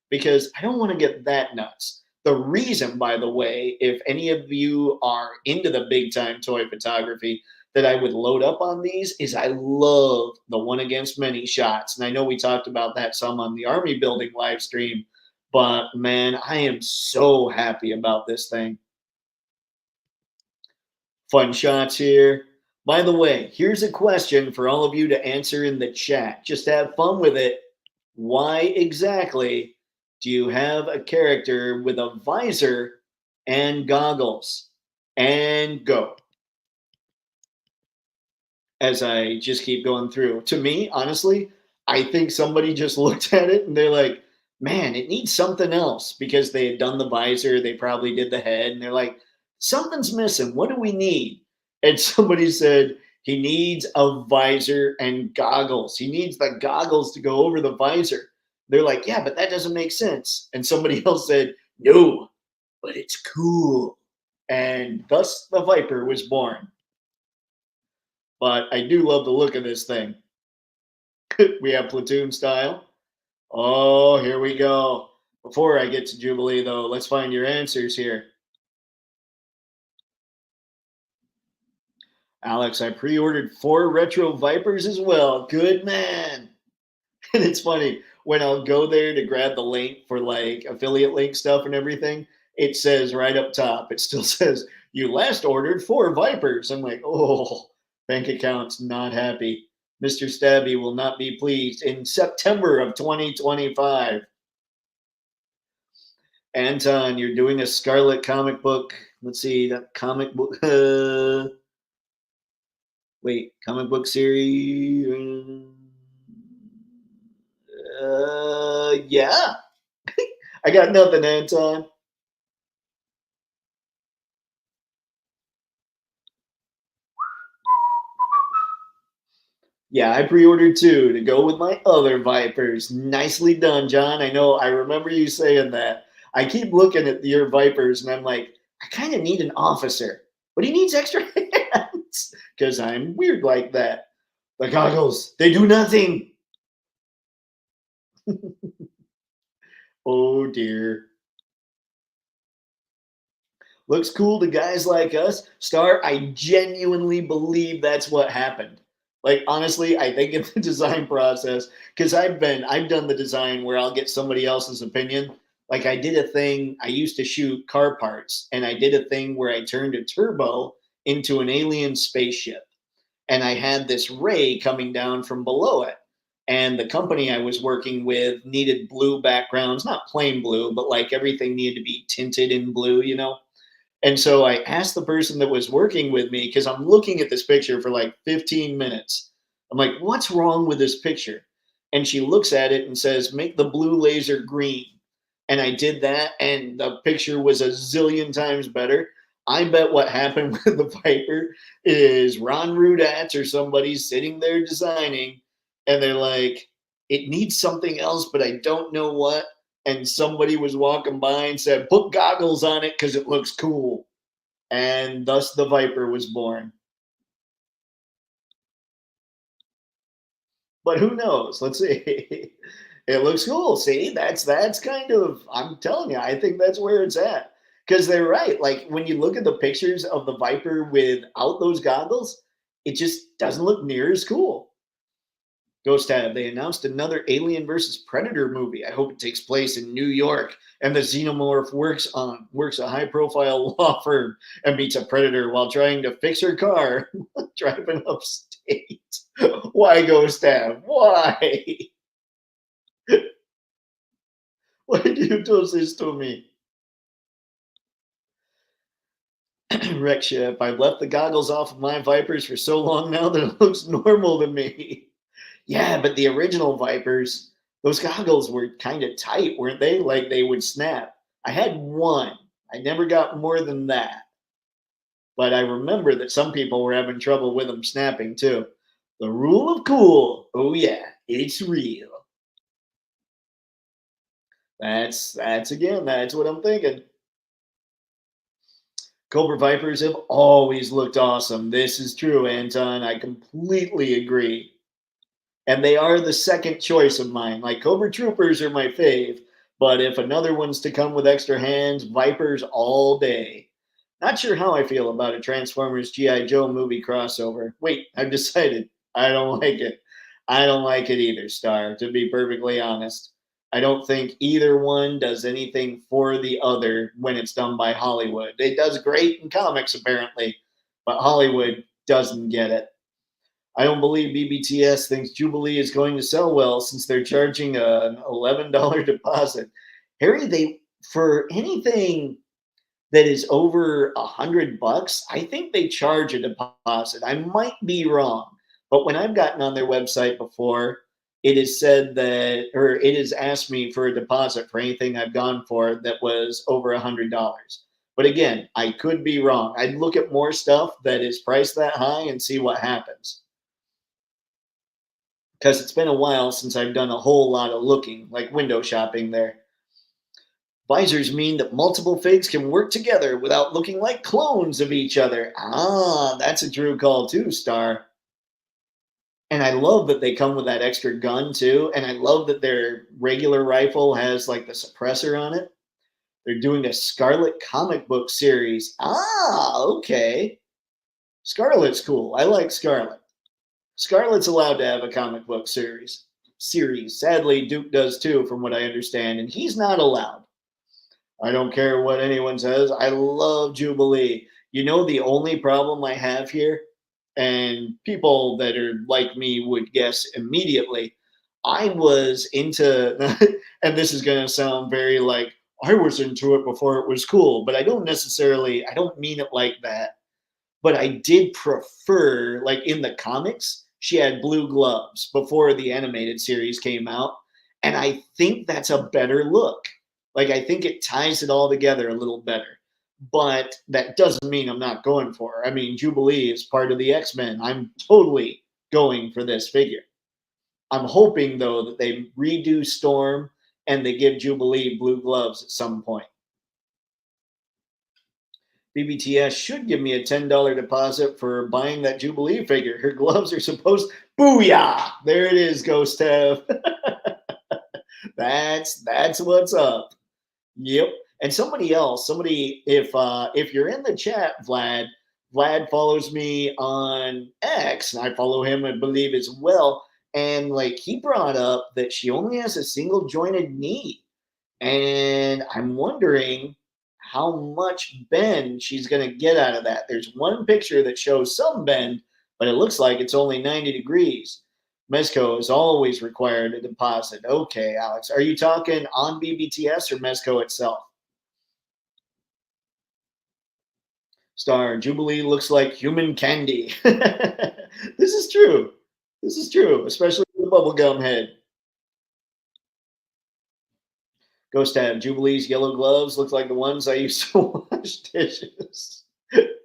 because I don't want to get that nuts. The reason, by the way, if any of you are into the big time toy photography, that I would load up on these is I love the one against many shots. And I know we talked about that some on the army building live stream, but man, I am so happy about this thing. Fun shots here. By the way, here's a question for all of you to answer in the chat. Just have fun with it. Why exactly do you have a character with a visor and goggles? And go. As I just keep going through. To me, honestly, I think somebody just looked at it and they're like, man, it needs something else, because they had done the visor, they probably did the head, and they're like, something's missing. What do we need? And somebody said, he needs a visor and goggles. He needs the goggles to go over the visor. They're like, yeah, but that doesn't make sense. And somebody else said, no, but it's cool. And thus the Viper was born. But I do love the look of this thing. We have platoon style. Oh, here we go. Before I get to Jubilee, though, let's find your answers here. Alex, I pre-ordered 4 retro VIPER'S as well. Good man. And it's funny, when I'll go there to grab the link for like affiliate link stuff and everything, it says right up top, it still says, you last ordered 4 VIPER'S. I'm like, oh, bank account's not happy. Mr. Stabby will not be pleased in September of 2025. Anton, you're doing a Scarlet comic book. Let's see, that comic book. Wait, comic book series. Yeah. I got nothing, Anton. Yeah, I pre-ordered 2 to go with my other VIPER'S. Nicely done, John. I know, I remember you saying that. I keep looking at your VIPER'S and I'm like, I kind of need an officer, but he needs extra hands because I'm weird like that. The goggles, they do nothing. Oh dear. Looks cool to guys like us. Star, I genuinely believe that's what happened. Like honestly, I think in the design process, because I've done the design where I'll get somebody else's opinion. Like I did a thing, I used to shoot car parts, and I did a thing where I turned a turbo into an alien spaceship. And I had this ray coming down from below it. And the company I was working with needed blue backgrounds, not plain blue, but like everything needed to be tinted in blue, you know? And so I asked the person that was working with me, because I'm looking at this picture for like 15 minutes. I'm like, what's wrong with this picture? And she looks at it and says, make the blue laser green. And I did that, and the picture was a zillion times better. I bet what happened with the Viper is Ron Rudatz or somebody sitting there designing, and they're like, it needs something else, but I don't know what. And somebody was walking by and said, put goggles on it because it looks cool. And thus the Viper was born. But who knows? Let's see. It looks cool. See, that's kind of, I'm telling you, I think that's where it's at. Because they're right. Like when you look at the pictures of the Viper without those goggles, it just doesn't look near as cool. Ghost Tab, they announced another Alien versus Predator movie. I hope it takes place in New York and the xenomorph works a high profile law firm and meets a predator while trying to fix her car driving upstate. Why Ghost Tab? Why? Why do you do this to me? Wreck ship. I've left the goggles off of my Vipers for so long now that it looks normal to me. Yeah, but the original Vipers, those goggles were kind of tight, weren't they? Like they would snap. I had one. I never got more than that. But I remember that some people were having trouble with them snapping too. The rule of cool. Oh yeah, it's real. That's what I'm thinking. Cobra Vipers have always looked awesome. This is true, Anton. I completely agree. And they are the second choice of mine. Like Cobra Troopers are my fave, but if another one's to come with extra hands, Vipers all day. Not sure how I feel about a Transformers G.I. Joe movie crossover. Wait, I've decided. I don't like it. I don't like it either, Star, to be perfectly honest. I don't think either one does anything for the other when it's done by Hollywood. It does great in comics, apparently, but Hollywood doesn't get it. I don't believe BBTS thinks Jubilee is going to sell well since they're charging an $11 deposit. Harry, they for anything that is over $100, I think they charge a deposit. I might be wrong, but when I've gotten on their website before, it is said that, or it has asked me for a deposit for anything I've gone for that was over $100. But again, I could be wrong. I'd look at more stuff that is priced that high and see what happens, because it's been a while since I've done a whole lot of looking, like window shopping there. Visors mean that multiple figs can work together without looking like clones of each other. Ah, that's a true call too, Star. And I love that they come with that extra gun too. And I love that their regular rifle has like the suppressor on it. They're doing a Scarlet comic book series. Ah, okay. Scarlet's cool. I like Scarlet. Scarlet's allowed to have a comic book series. Sadly, Duke does too, from what I understand, and he's not allowed. I don't care what anyone says. I love Jubilee. You know, the only problem I have here, and people that are like me would guess immediately, I was into, and this is going to sound very like, I was into it before it was cool, but I don't mean it like that. But I did prefer, like in the comics, she had blue gloves before the animated series came out. And I think that's a better look. Like, I think it ties it all together a little better. But that doesn't mean I'm not going for her. I mean, Jubilee is part of the X-Men. I'm totally going for this figure. I'm hoping, though, that they redo Storm and they give Jubilee blue gloves at some point. BBTS should give me a $10 deposit for buying that Jubilee figure. Her gloves are supposed. Booyah! There it is, Ghost Tab. That's what's up. Yep. And somebody, if you're in the chat, Vlad follows me on X, and I follow him, I believe, as well. And like he brought up that she only has a single jointed knee. And I'm wondering how much bend she's going to get out of that. There's one picture that shows some bend, but it looks like it's only 90 degrees. Mezco is always required a deposit. Okay, Alex. Are you talking on BBTS or Mezco itself? Star Jubilee looks like human candy. This is true. This is true, especially the bubblegum head. Ghost Tab Jubilee's yellow gloves look like the ones I used to wash dishes. It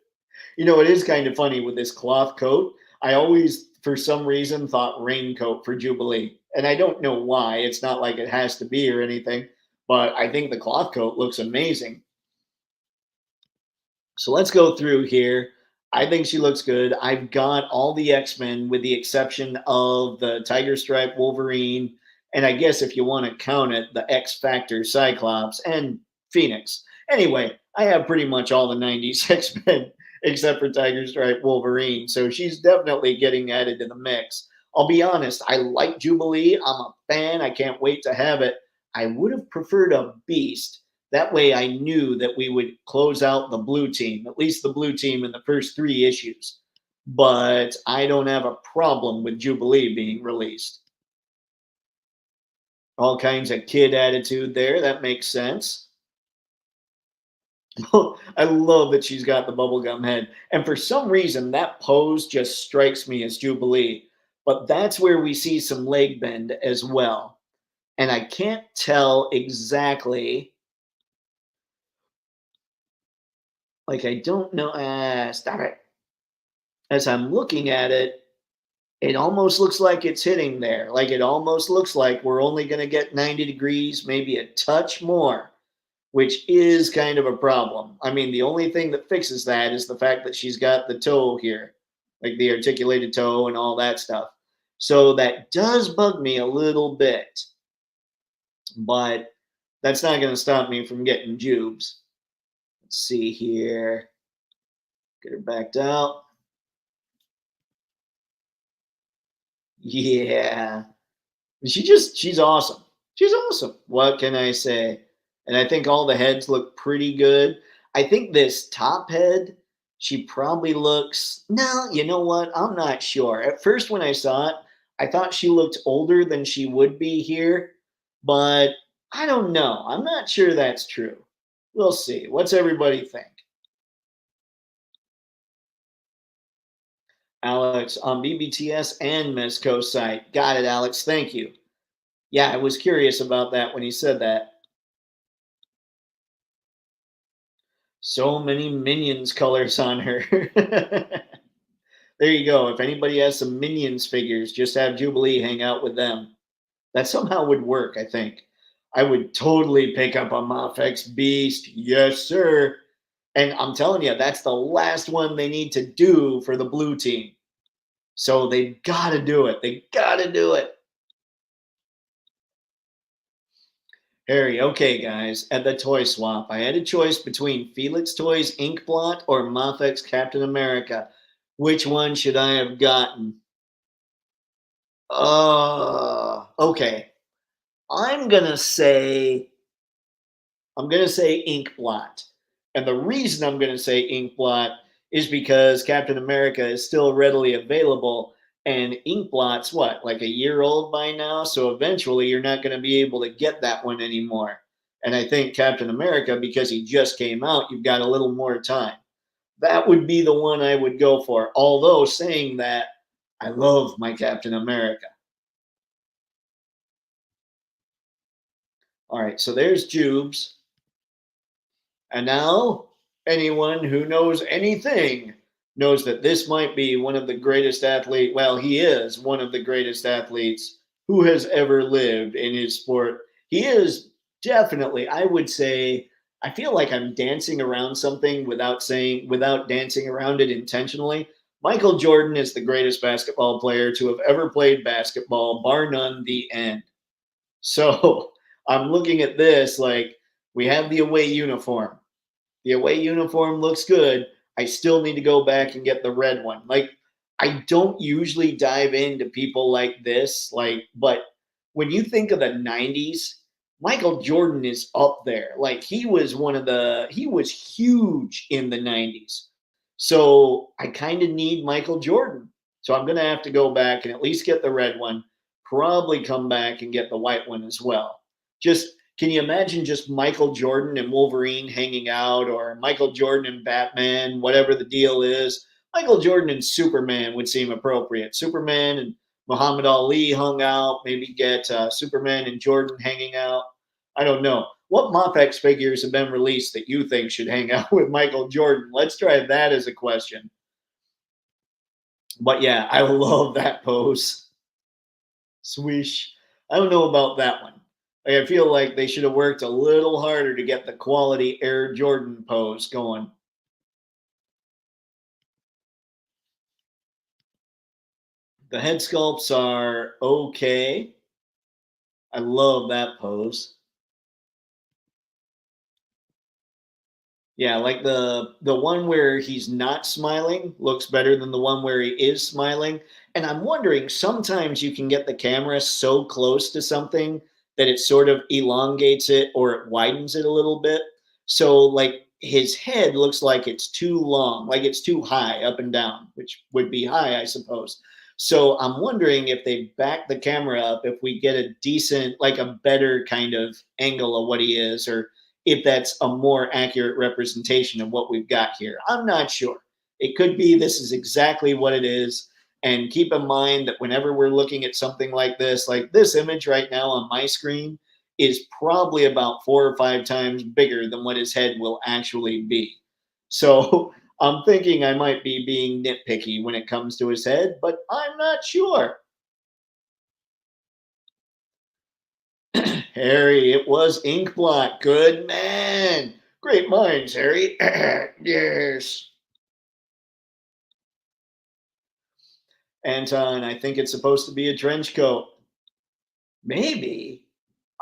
is kind of funny with this cloth coat. I always, for some reason, thought raincoat for Jubilee. And I don't know why. It's not like it has to be or anything, but I think the cloth coat looks amazing. So let's go through here. I think she looks good. I've got all the X-Men with the exception of the Tiger Stripe Wolverine. And I guess if you want to count it, the X Factor Cyclops and Phoenix. Anyway, I have pretty much all the 90s X-Men except for Tiger Stripe Wolverine. So she's definitely getting added to the mix. I'll be honest, I like Jubilee. I'm a fan. I can't wait to have it. I would have preferred a Beast. That way I knew that we would close out the blue team, at least the blue team in the first 3 issues. But I don't have a problem with Jubilee being released. All kinds of kid attitude there. That makes sense. I love that she's got the bubblegum head. And for some reason, that pose just strikes me as Jubilee. But that's where we see some leg bend as well. And I can't tell exactly. Like, I don't know. Stop it. As I'm looking at it, it almost looks like it's hitting there. Like, it almost looks like we're only going to get 90 degrees, maybe a touch more, which is kind of a problem. I mean, the only thing that fixes that is the fact that she's got the toe here, like the articulated toe and all that stuff. So that does bug me a little bit, but that's not going to stop me from getting Jubes. Let's see here. Get her backed out. Yeah. She's awesome. She's awesome. What can I say? And I think all the heads look pretty good. I think this top head, she probably looks, no, you know what? I'm not sure. At first, when I saw it, I thought she looked older than she would be here, but I don't know. I'm not sure that's true. We'll see. What's everybody think? Alex on BBTS and Mezco site. Got it, Alex. Thank you. Yeah, I was curious about that when he said that. So many Minions colors on her. There you go. If anybody has some Minions figures, just have Jubilee hang out with them. That somehow would work, I think. I would totally pick up a MAFEX Beast. Yes, sir. And I'm telling you, that's the last one they need to do for the blue team. So they've got to do it. They got to do it. Harry, okay, guys, at the toy swap, I had a choice between Felix Toys Inkblot or MAFEX Captain America. Which one should I have gotten? Okay. I'm gonna say Inkblot. And the reason I'm gonna say Inkblot is because Captain America is still readily available, and Inkblot's what, like a year old by now? So eventually you're not gonna be able to get that one anymore. And I think Captain America, because he just came out, you've got a little more time. That would be the one I would go for. Although saying that, I love my Captain America. All right, so there's Jubes. And now, anyone who knows anything knows that this might be one of the greatest athletes. Well, he is one of the greatest athletes who has ever lived in his sport. He is definitely, I would say, I feel like I'm dancing around something without dancing around it intentionally. Michael Jordan is the greatest basketball player to have ever played basketball, bar none, the end. So I'm looking at this like we have the away uniform. The away uniform looks good. I still need to go back and get the red one. Like, I don't usually dive into people like this, but when you think of the 90s, Michael Jordan is up there. Like, he was huge in the 90s. So I kind of need Michael Jordan. So I'm going to have to go back and at least get the red one, probably come back and get the white one as well. Just Can you imagine just Michael Jordan and Wolverine hanging out, or Michael Jordan and Batman, whatever the deal is? Michael Jordan and Superman would seem appropriate. Superman and Muhammad Ali hung out. Maybe get Superman and Jordan hanging out. I don't know. What MAFEX figures have been released that you think should hang out with Michael Jordan? Let's try that as a question. But yeah, I love that pose. Swish. I don't know about that one. Like, I feel like they should have worked a little harder to get the quality Air Jordan pose going. The head sculpts are okay. I love that pose. Yeah, like the one where he's not smiling looks better than the one where he is smiling. And I'm wondering, sometimes you can get the camera so close to something that it sort of elongates it or it widens it a little bit. So like his head looks like it's too long, like it's too high up and down, which would be high, I suppose. So I'm wondering if they back the camera up, if we get a decent, like a better kind of angle of what he is, or if that's a more accurate representation of what we've got here. I'm not sure. It could be this is exactly what it is. And keep in mind that whenever we're looking at something like this image right now on my screen is probably about 4 or 5 times bigger than what his head will actually be. So I'm thinking I might be being nitpicky when it comes to his head, but I'm not sure. Harry, it was Inkblot. Good man. Great minds, Harry. Yes. Anton, I think it's supposed to be a trench coat. Maybe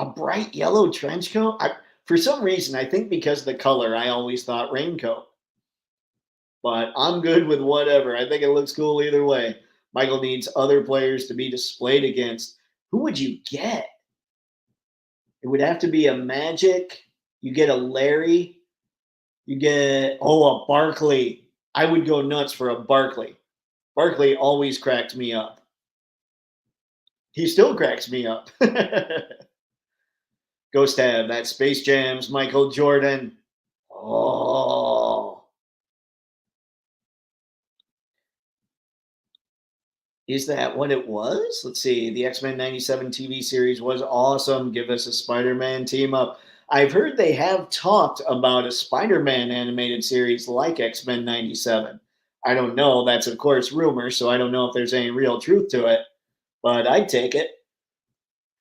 a bright yellow trench coat. For some reason, I think because of the color, I always thought raincoat. But I'm good with whatever. I think it looks cool either way. Michael needs other players to be displayed against. Who would you get? It would have to be a Magic. You get a Larry. You get, a Barkley. I would go nuts for a Barkley. Barkley always cracked me up. He still cracks me up. Ghost Tab, that Space Jam's Michael Jordan. Oh. Is that what it was? Let's see. The X-Men 97 TV series was awesome. Give us a Spider-Man team up. I've heard they have talked about a Spider-Man animated series like X-Men 97. I don't know. That's, of course, rumor, so I don't know if there's any real truth to it, but I'd take it.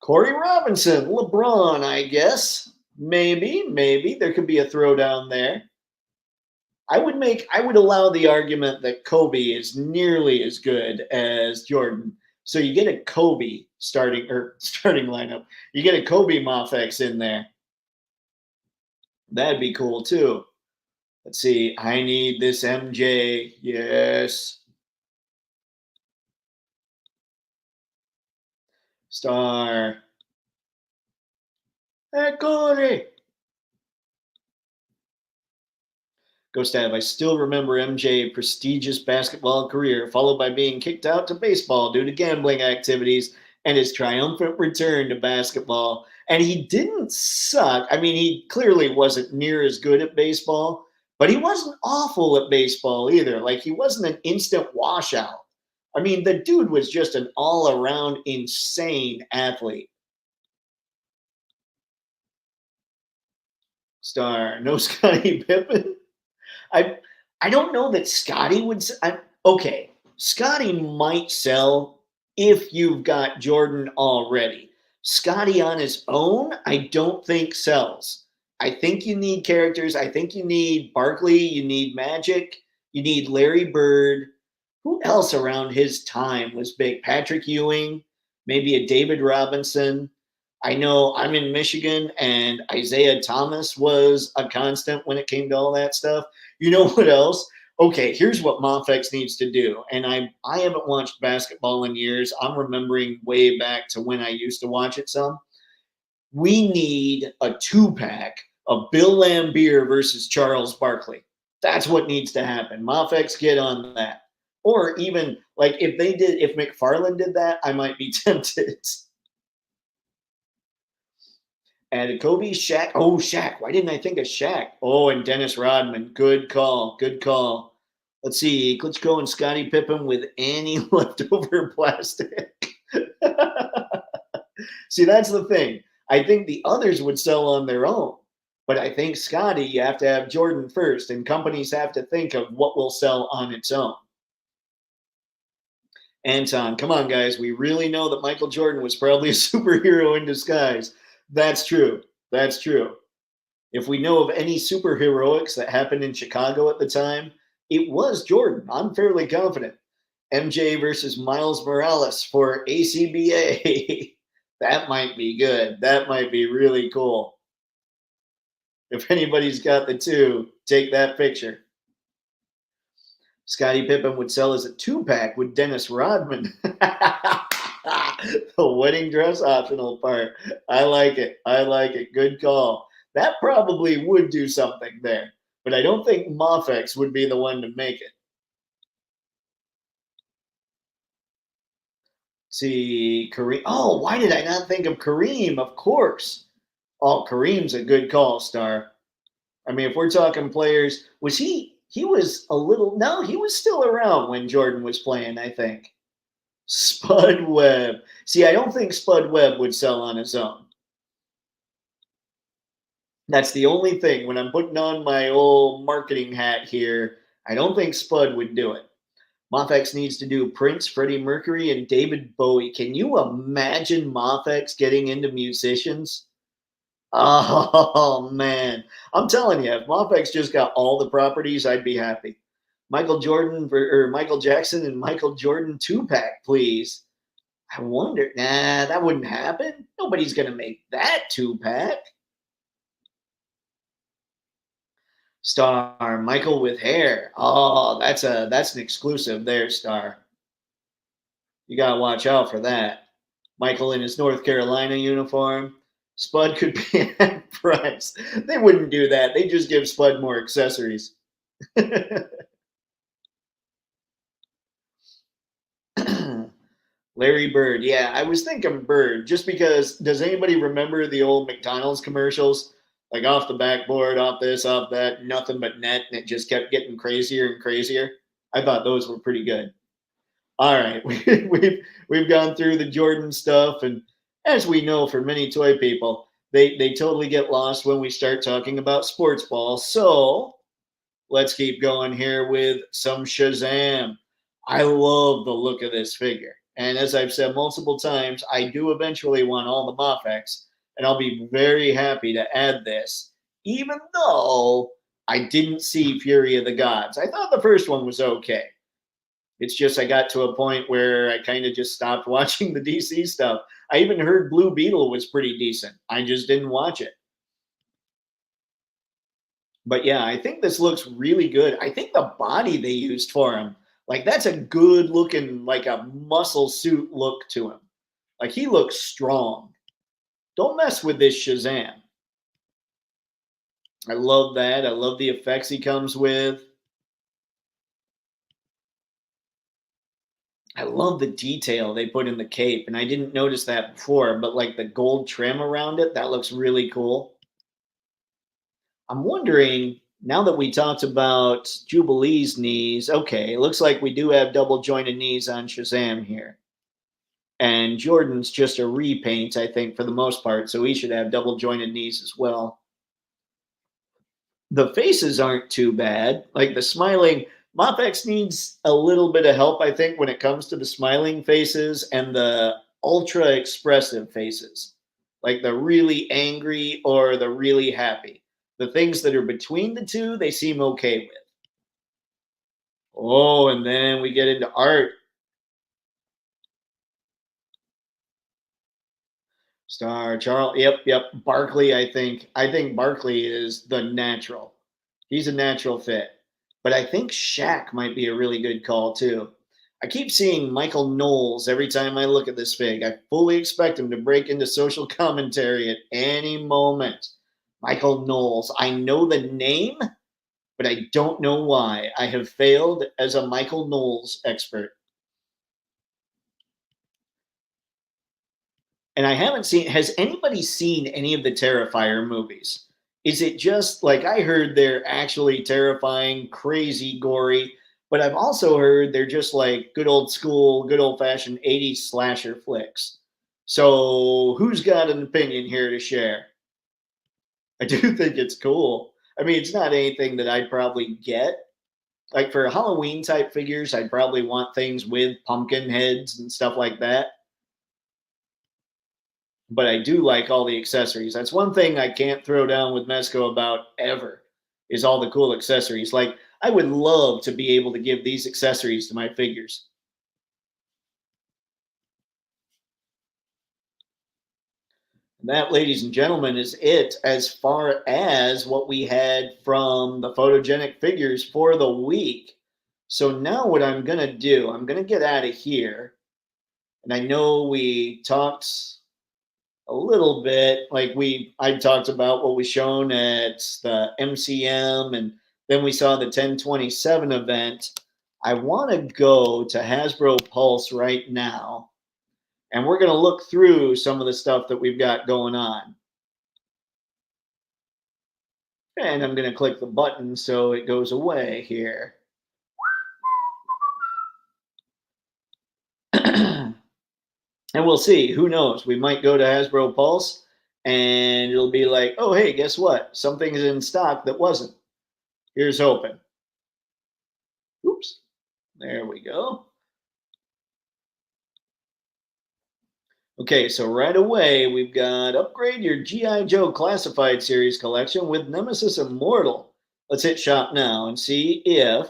Corey Robinson, LeBron, I guess. Maybe. There could be a throwdown there. I would allow the argument that Kobe is nearly as good as Jordan. So you get a Kobe starting lineup. You get a Kobe MAFEX in there. That'd be cool too. Let's see. I need this MJ. Yes. Star. Hey, Corey. Gustav, I still remember MJ prestigious basketball career, followed by being kicked out to baseball due to gambling activities, and his triumphant return to basketball. And he didn't suck. I mean, he clearly wasn't near as good at baseball, but he wasn't awful at baseball either. Like, he wasn't an instant washout. I mean, the dude was just an all around insane athlete. Star, no Scottie Pippen. I I don't know that Scotty would. Okay, Scotty might sell if you've got Jordan already. Scotty on his own, I don't think sells. I think you need characters. I think you need Barkley. You need Magic. You need Larry Bird. Who else around his time was big? Patrick Ewing, maybe a David Robinson. I know I'm in Michigan, and Isaiah Thomas was a constant when it came to all that stuff. You know what else? Okay, here's what MAFEX needs to do. And I haven't watched basketball in years. I'm remembering way back to when I used to watch it some. We need a 2-pack of Bill Laimbeer versus Charles Barkley. That's what needs to happen. MAFEX, get on that. Or even like if McFarlane did that, I might be tempted. Added Kobe, Shaq. Oh, Shaq. Why didn't I think of Shaq? Oh, and Dennis Rodman. Good call. Good call. Let's see. Klitschko and Scottie Pippen with any leftover plastic. See, that's the thing. I think the others would sell on their own. But I think Scotty, you have to have Jordan first, and companies have to think of what will sell on its own. Anton, come on, guys. We really know that Michael Jordan was probably a superhero in disguise. That's true. That's true. If we know of any superheroics that happened in Chicago at the time, it was Jordan. I'm fairly confident. MJ versus Miles Morales for ACBA. That might be good. That might be really cool. If anybody's got the two, take that picture. Scottie Pippen would sell as a 2-pack with Dennis Rodman. The wedding dress optional part. I like it. I like it. Good call. That probably would do something there, but I don't think MAFEX would be the one to make it. See, Kareem. Oh, why did I not think of Kareem? Of course. Oh, Kareem's a good call, Star. I mean, if we're talking players, was he was a little, no, he was still around when Jordan was playing, I think. Spud Webb. See, I don't think Spud Webb would sell on his own. That's the only thing. When I'm putting on my old marketing hat here, I don't think Spud would do it. MAFEX needs to do Prince, Freddie Mercury, and David Bowie. Can you imagine MAFEX getting into musicians? Oh man, I'm telling you, if MAFEX just got all the properties, I'd be happy. Michael Jordan or Michael Jackson and Michael Jordan 2-pack, please. I wonder. Nah, that wouldn't happen. Nobody's gonna make that 2-pack. Star Michael with hair. Oh, that's an exclusive there, Star. You gotta watch out for that. Michael in his North Carolina uniform. Spud could be at price. They wouldn't do that. They just give Spud more accessories. Larry Bird. Yeah, I was thinking Bird just because does anybody remember the old McDonald's commercials? Like off the backboard, off this, off that, nothing but net, and it just kept getting crazier and crazier. I thought those were pretty good. All right, we've gone through the Jordan stuff, and as we know, for many toy people, they totally get lost when we start talking about sports ball. So let's keep going here with some Shazam. I love the look of this figure, and as I've said multiple times, I do eventually want all the MAFEX, and I'll be very happy to add this, even though I didn't see Fury of the Gods. I thought the first one was okay. It's just I got to a point where I kind of just stopped watching the DC stuff. I even heard Blue Beetle was pretty decent. I just didn't watch it. But yeah, I think this looks really good. I think the body they used for him, like that's a good looking, like a muscle suit look to him. Like he looks strong. Don't mess with this Shazam. I love that. I love the effects he comes with. I love the detail they put in the cape, and I didn't notice that before, but like the gold trim around it, that looks really cool. I'm wondering, now that we talked about Jubilee's knees, okay, it looks like we do have double jointed knees on Shazam here. And Jordan's just a repaint, I think, for the most part, so he should have double jointed knees as well. The faces aren't too bad. Like the smiling, MAFEX needs a little bit of help, I think, when it comes to the smiling faces and the ultra expressive faces, like the really angry or the really happy. The things that are between the two, they seem okay with. Oh, and then we get into art. Star Charles. Yep. Barkley, I think. I think Barkley is the natural. He's a natural fit. But I think Shaq might be a really good call too. I keep seeing Michael Knowles every time I look at this fig. I fully expect him to break into social commentary at any moment. Michael Knowles. I know the name, but I don't know why. I have failed as a Michael Knowles expert. And I haven't seen, has anybody seen any of the Terrifier movies? Is it just like I heard they're actually terrifying, crazy, gory, but I've also heard they're just like good old school, good old fashioned 80s slasher flicks. So who's got an opinion here to share? I do think it's cool. I mean, it's not anything that I'd probably get. Like for Halloween type figures, I'd probably want things with pumpkin heads and stuff like that. But I do like all the accessories. That's one thing I can't throw down with Mezco about ever is all the cool accessories. Like I would love to be able to give these accessories to my figures. And that, ladies and gentlemen, is it as far as what we had from the photogenic figures for the week. So now what I'm going to do, I'm going to get out of here. And I know we talked a little bit like I talked about what was shown at the MCM and then we saw the 1027 event. I want to go to Hasbro Pulse right now and we're going to look through some of the stuff that we've got going on. And I'm going to click the button so it goes away here. And we'll see. Who knows? We might go to Hasbro Pulse and it'll be like, oh, hey, guess what? Something's in stock that wasn't. Here's hoping. Oops. There we go. Okay, so right away we've got upgrade your G.I. Joe Classified Series collection with Nemesis Immortal. Let's hit shop now and see if,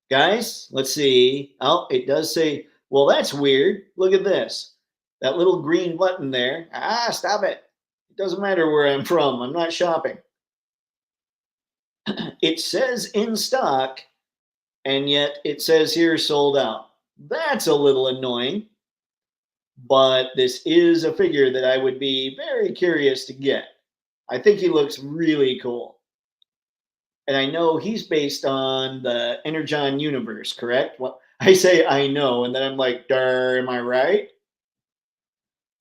guys, let's see. Oh, it does say, well, that's weird. Look at this. That little green button there. Ah, stop it. It doesn't matter where I'm from. I'm not shopping. It says in stock, and yet it says here sold out. That's a little annoying. But this is a figure that I would be very curious to get. I think he looks really cool. And I know he's based on the Energon universe, correct? Well, I say I know, and then I'm like, "Durr, am I right?"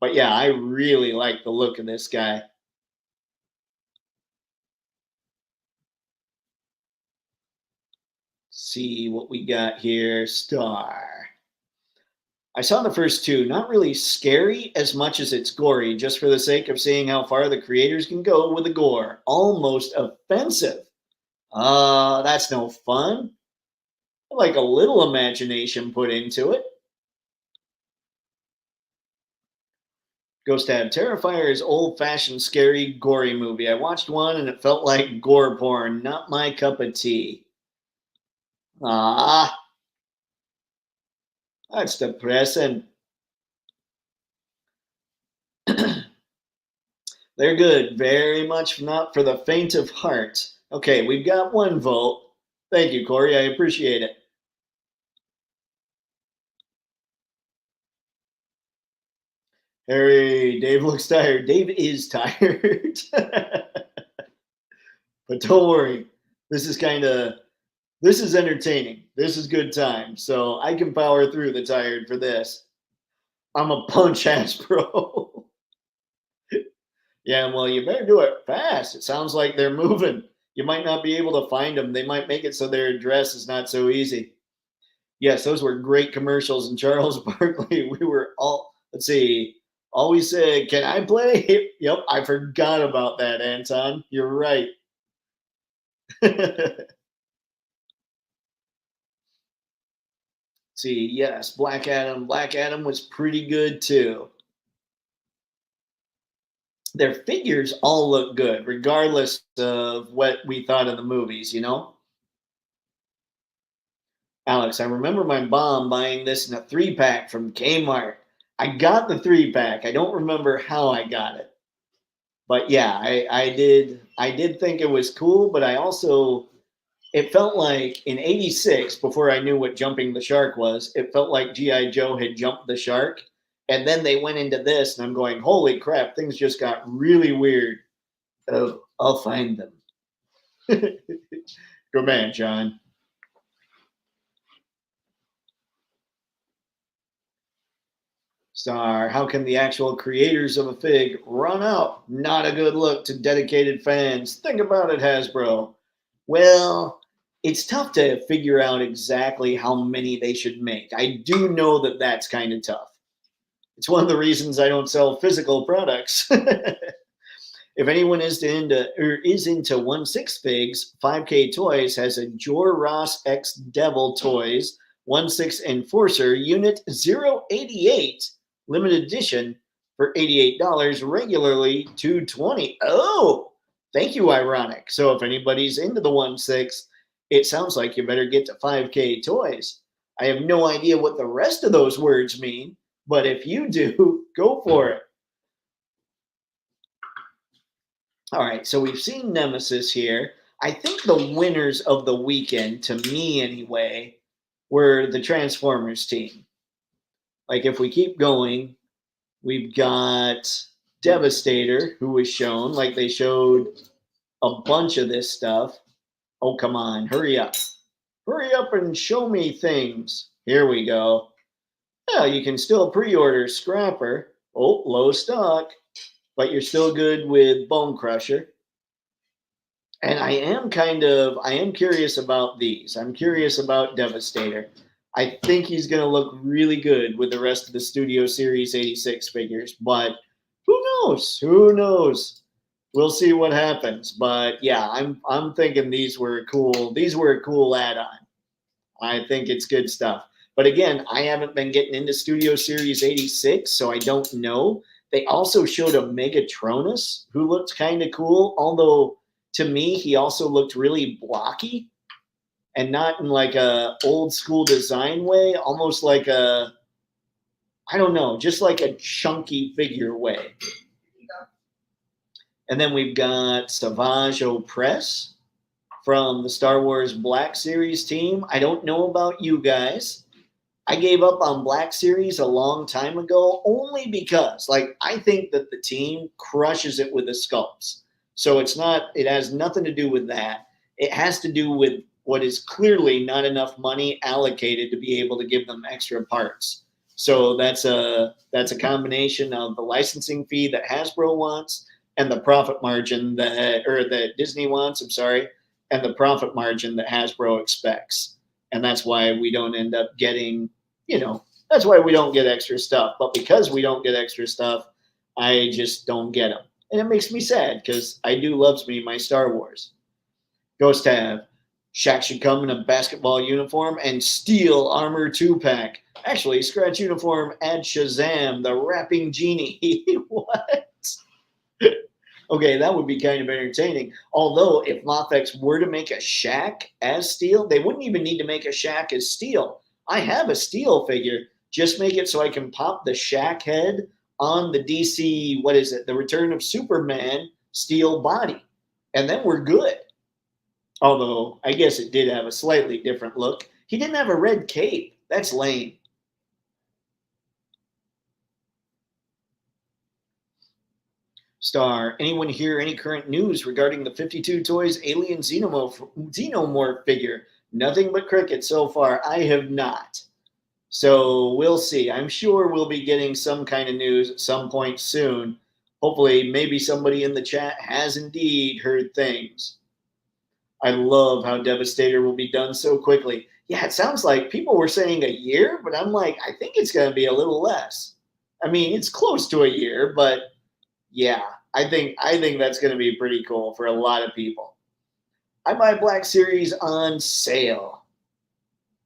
But yeah, I really like the look of this guy. See what we got here. Star. I saw the first two, not really scary as much as it's gory, just for the sake of seeing how far the creators can go with the gore. Almost offensive. That's no fun. I like a little imagination put into it. Ghost Dad Terrifier is old-fashioned, scary, gory movie. I watched one and it felt like gore porn. Not my cup of tea. Ah, that's depressing. They're good. Very much not for the faint of heart. Okay, we've got one vote. Thank you, Corey. I appreciate it. Harry, Dave looks tired. Dave is tired. But don't worry. This is this is entertaining. This is good time. So I can power through the tired for this. I'm a punch ass bro. Yeah, well, you better do it fast. It sounds like they're moving. You might not be able to find them. They might make it so their address is not so easy. Yes, those were great commercials. And Charles Barkley, we were all, let's see, always said, can I play? Yep, I forgot about that, Anton. You're right. See, yes, Black Adam. Black Adam was pretty good too. Their figures all look good, regardless of what we thought of the movies, you know? Alex, I remember my mom buying this in a 3-pack from Kmart. I got the 3-pack. I don't remember how I got it. But yeah, I did think it was cool, but I also it felt like in 86, before I knew what jumping the shark was, it felt like G.I. Joe had jumped the shark. And then they went into this, and I'm going, holy crap, things just got really weird. Oh, I'll find them. Good man, John. Star, how can the actual creators of a fig run out? Not a good look to dedicated fans. Think about it, Hasbro. Well, it's tough to figure out exactly how many they should make. I do know that that's kind of tough. It's one of the reasons I don't sell physical products. If anyone is into 1/6 figs, 5K Toys has a Jor Ross X Devil Toys 1/6 Enforcer Unit 088 limited edition for $88, regularly $220. Oh, thank you, Ironic. So if anybody's into the 1/6, it sounds like you better get to 5K Toys. I have no idea what the rest of those words mean, but if you do, go for it. All right, so we've seen Nemesis here. I think the winners of the weekend, to me anyway, were the Transformers team. Like, if we keep going, we've got Devastator, who was shown. Like, they showed a bunch of this stuff. Oh, come on, hurry up. Hurry up and show me things. Here we go. Yeah, you can still pre-order Scrapper. Oh, low stock. But you're still good with Bone Crusher. And I am curious about these. I'm curious about Devastator. I think he's going to look really good with the rest of the Studio Series 86 figures, but who knows? Who knows? We'll see what happens. But yeah, I'm thinking these were cool. These were a cool add-on. I think it's good stuff. But again, I haven't been getting into Studio Series 86, so I don't know. They also showed a Megatronus who looked kind of cool, although to me, he also looked really blocky and not in like a old school design way, almost like a, I don't know, just like a chunky figure way. And then we've got Savage Opress from the Star Wars Black Series team. I don't know about you guys. I gave up on Black Series a long time ago only because, like, I think that the team crushes it with the sculpts. So it has nothing to do with that. It has to do with what is clearly not enough money allocated to be able to give them extra parts. So that's a combination of the licensing fee that Hasbro wants and the profit margin that Disney wants, and the profit margin that Hasbro expects. And that's why we don't end up getting, that's why we don't get extra stuff. But because we don't get extra stuff, I just don't get them. And it makes me sad because I do loves me my Star Wars. Ghost Tab. Shaq should come in a basketball uniform and steel armor 2-pack. Actually, scratch uniform, add Shazam, the rapping genie. What? Okay, that would be kind of entertaining. Although, if MAFEX were to make a Shaq as steel, they wouldn't even need to make a Shaq as steel. I have a steel figure. Just make it so I can pop the Shaq head on the DC, The Return of Superman steel body. And then we're good. Although, I guess it did have a slightly different look. He didn't have a red cape. That's lame. Star, anyone hear any current news regarding the 52 Toys Alien Xenomorph figure? Nothing but crickets so far. I have not. So we'll see. I'm sure we'll be getting some kind of news at some point soon. Hopefully, maybe somebody in the chat has indeed heard things. I love how Devastator will be done so quickly. Yeah, it sounds like people were saying a year, but I'm like, I think it's going to be a little less. I mean, it's close to a year, but yeah, I think that's going to be pretty cool for a lot of people. I buy Black Series on sale.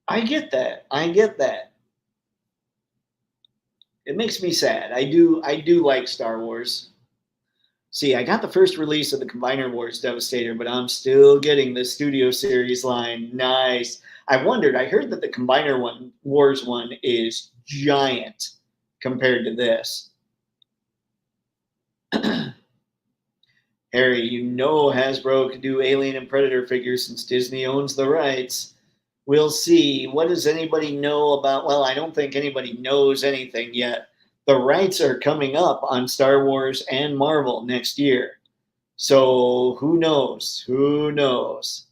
I get that. It makes me sad. I do like Star Wars. See, I got the first release of the Combiner Wars Devastator, but I'm still getting the Studio Series line. Nice. I heard that the Combiner Wars one is giant compared to this. Harry, Hasbro could do Alien and Predator figures since Disney owns the rights. We'll see. What does anybody know about? Well, I don't think anybody knows anything yet. The rights are coming up on Star Wars and Marvel next year. So who knows? Who knows?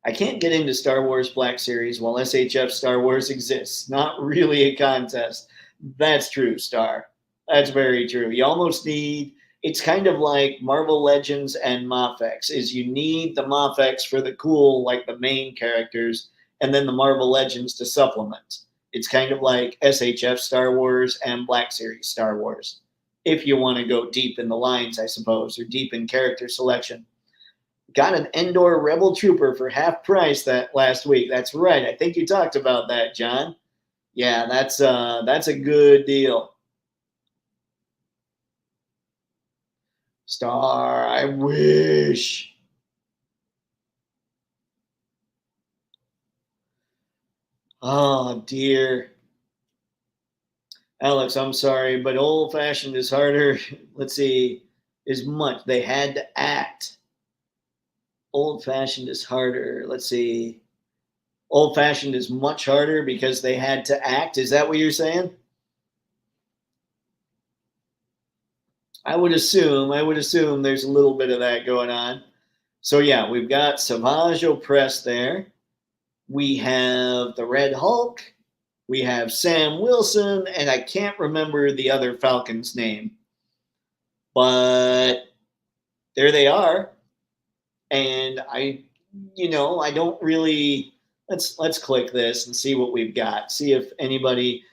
I can't get into Star Wars Black Series while SHF Star Wars exists. Not really a contest. That's true, Star. That's very true. You almost need, it's kind of like Marvel Legends and MAFEX is you need the MAFEX for the cool, like the main characters, and then the Marvel Legends to supplement. It's kind of like SHF Star Wars and Black Series Star Wars. If you want to go deep in the lines, I suppose, or deep in character selection. Got an Endor Rebel Trooper for half price that last week. That's right. I think you talked about that, John. Yeah, that's a good deal. Star, I wish. Oh dear. Alex, I'm sorry, but old fashioned is harder. Let's see, is much. They had to act. Old fashioned is harder. Let's see. Old fashioned is much harder because they had to act. Is that what you're saying? I would assume there's a little bit of that going on. So yeah, we've got Savage Opress there. We have the Red Hulk. We have Sam Wilson, and I can't remember the other Falcon's name, but there they are. And I don't really. Let's click this and see what we've got. See if anybody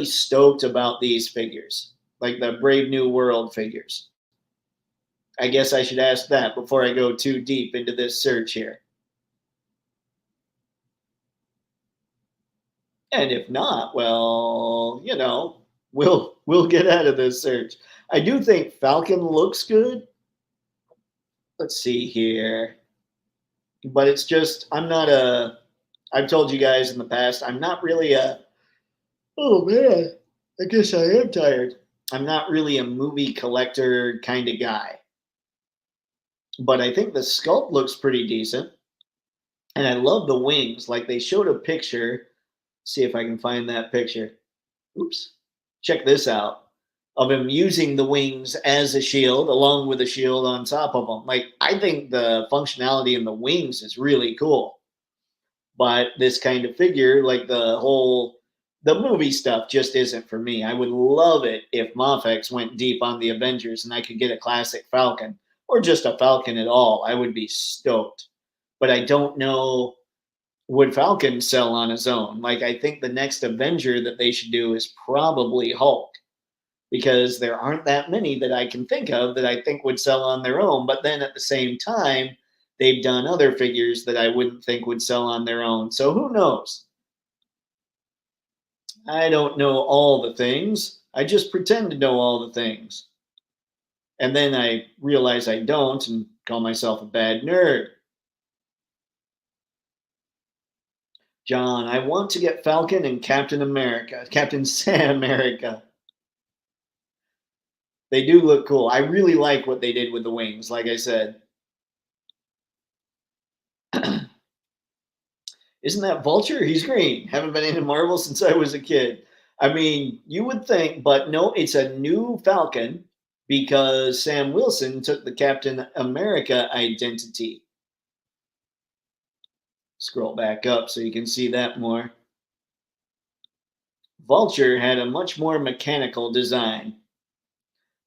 stoked about these figures, like the Brave New World figures. I guess I should ask that before I go too deep into this search here. And if not, well, we'll get out of this search. I do think Falcon looks good. Let's see here. But it's just I've told you guys in the past, I'm not really oh man, I guess I am tired. I'm not really a movie collector kind of guy. But I think the sculpt looks pretty decent. And I love the wings. Like they showed a picture. See if I can find that picture. Oops. Check this out of him using the wings as a shield along with a shield on top of them. Like I think the functionality in the wings is really cool. But this kind of figure, like the movie stuff just isn't for me. I would love it if MAFEX went deep on the Avengers and I could get a classic Falcon or just a Falcon at all. I would be stoked. But I don't know, would Falcon sell on his own? Like I think the next Avenger that they should do is probably Hulk because there aren't that many that I can think of that I think would sell on their own. But then at the same time, they've done other figures that I wouldn't think would sell on their own. So who knows? I don't know all the things. I just pretend to know all the things. And then I realize I don't and call myself a bad nerd. John, I want to get Falcon and Captain America, Captain Sam America. They do look cool. I really like what they did with the wings, like I said. Isn't that Vulture? He's green. Haven't been into Marvel since I was a kid. I mean, you would think, but no, it's a new Falcon because Sam Wilson took the Captain America identity. Scroll back up so you can see that more. Vulture had a much more mechanical design,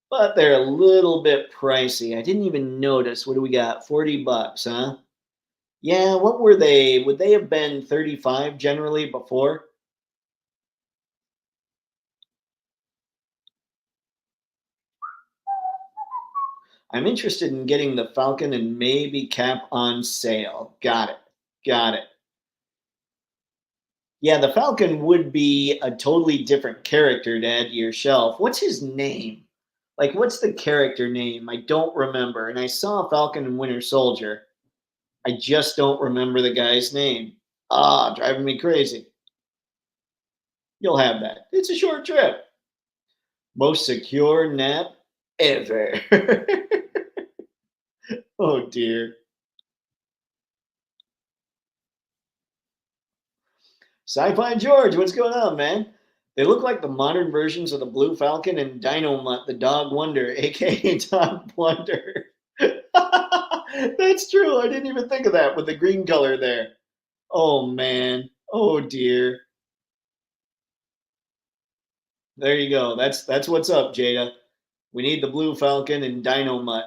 but they're a little bit pricey. I didn't even notice. What do we got? $40, huh? Yeah, what were they? Would they have been 35 generally before? I'm interested in getting the Falcon and maybe Cap on sale. Got it. Got it. Yeah, the Falcon would be a totally different character to add to your shelf. What's his name? Like, what's the character name? I don't remember. And I saw Falcon and Winter Soldier. I just don't remember the guy's name. Ah, driving me crazy. You'll have that. It's a short trip. Most secure nap ever. Oh dear. Sci-Fi George, what's going on, man? They look like the modern versions of the Blue Falcon and Dino Mutt, the Dog Wonder, aka Dog Wonder. That's true. I didn't even think of that with the green color there. Oh man. Oh dear. There you go. That's what's up, Jada. We need the Blue Falcon and Dino Mutt.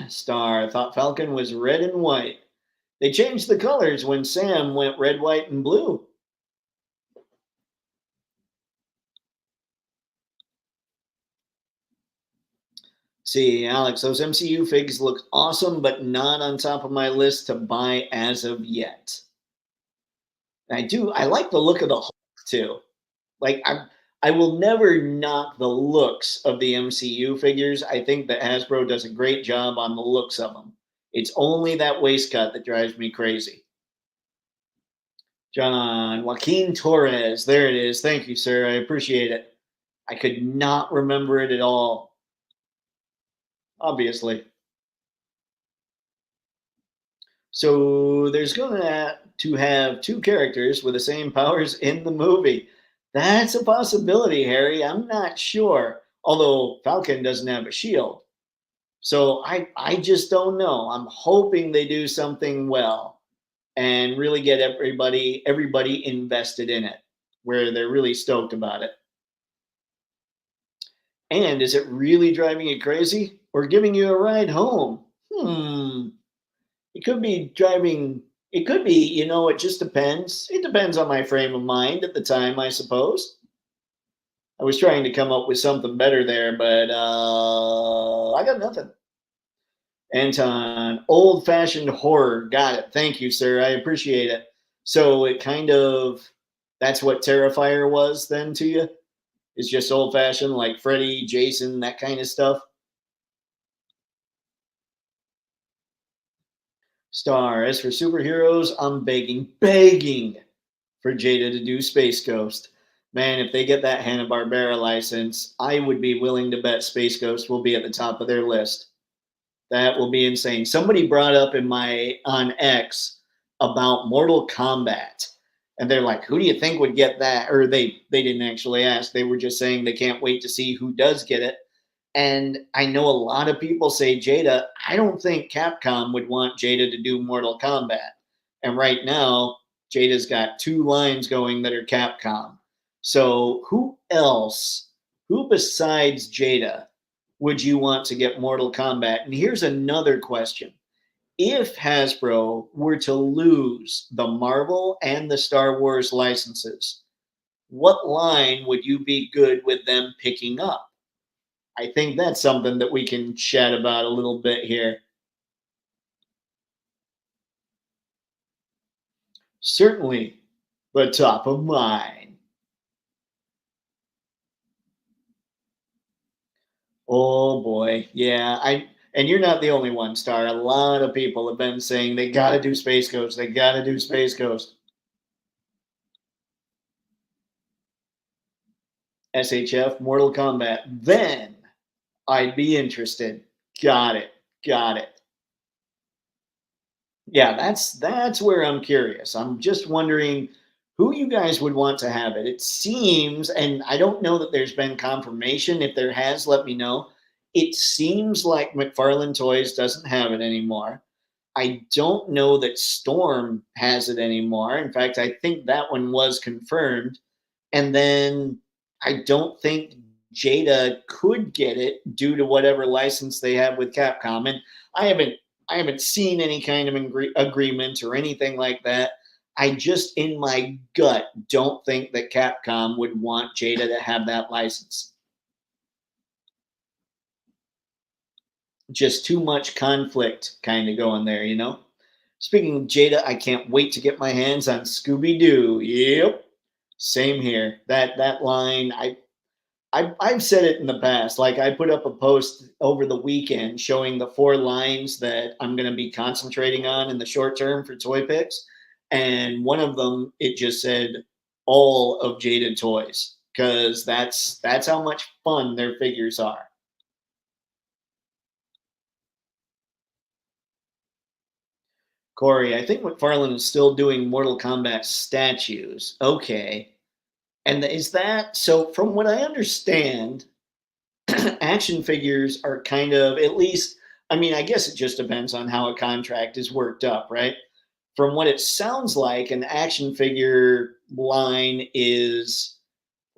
Star. I thought Falcon was red and white. They changed the colors when Sam went red, white, and blue. See, Alex, those MCU figs look awesome, but not on top of my list to buy as of yet. I like the look of the Hulk too. Like I will never knock the looks of the MCU figures. I think that Hasbro does a great job on the looks of them. It's only that waist cut that drives me crazy. John Joaquin Torres, there it is. Thank you, sir. I appreciate it. I could not remember it at all. Obviously. So there's going to have two characters with the same powers in the movie. That's a possibility, Harry. I'm not sure. Although Falcon doesn't have a shield. So I just don't know. I'm hoping they do something well and really get everybody invested in it where they're really stoked about it. And is it really driving you crazy or giving you a ride home? It could be driving. It could be, it just depends. It depends on my frame of mind at the time, I suppose. I was trying to come up with something better there, but I got nothing. Anton, old fashioned horror. Got it. Thank you, sir. I appreciate it. So it kind of, that's what Terrifier was then to you? It's just old fashioned, like Freddy, Jason, that kind of stuff. Star, as for superheroes, I'm begging for Jada to do Space Ghost. Man, if they get that Hanna-Barbera license, I would be willing to bet Space Ghost will be at the top of their list. That will be insane. Somebody brought up on X about Mortal Kombat. And they're like, who do you think would get that? Or they didn't actually ask. They were just saying they can't wait to see who does get it. And I know a lot of people say Jada. I don't think Capcom would want Jada to do Mortal Kombat. And right now, Jada's got two lines going that are Capcom. So who besides Jada would you want to get Mortal Kombat? And here's another question. If Hasbro were to lose the Marvel and the Star Wars licenses, what line would you be good with them picking up? I think that's something that we can chat about a little bit here. Certainly the top of mind. Oh boy. Yeah, and you're not the only one, Star. A lot of people have been saying they got to do Space Ghost. They got to do Space Ghost. SHF Mortal Kombat. Then I'd be interested. Got it. Got it. Yeah, that's where I'm curious. I'm just wondering who you guys would want to have it. It seems, and I don't know that there's been confirmation. If there has, let me know. It seems like McFarlane Toys doesn't have it anymore. I don't know that Storm has it anymore. In fact, I think that one was confirmed. And then I don't think Jada could get it due to whatever license they have with Capcom. And I haven't I haven't seen any kind of agreement or anything like that. I just, in my gut, don't think that Capcom would want Jada to have that license. Just too much conflict kind of going there, you know? Speaking of Jada, I can't wait to get my hands on Scooby Doo. Yep. Same here. That line, I've said it in the past. Like I put up a post over the weekend showing the 4 lines that I'm going to be concentrating on in the short term for Toypixx, and one of them it just said all of Jada toys because that's how much fun their figures are. Corey, I think McFarlane is still doing Mortal Kombat statues. Okay, and is that so? From what I understand, action figures are kind of, at least, I mean, I guess it just depends on how a contract is worked up, right? From what it sounds like, an action figure line is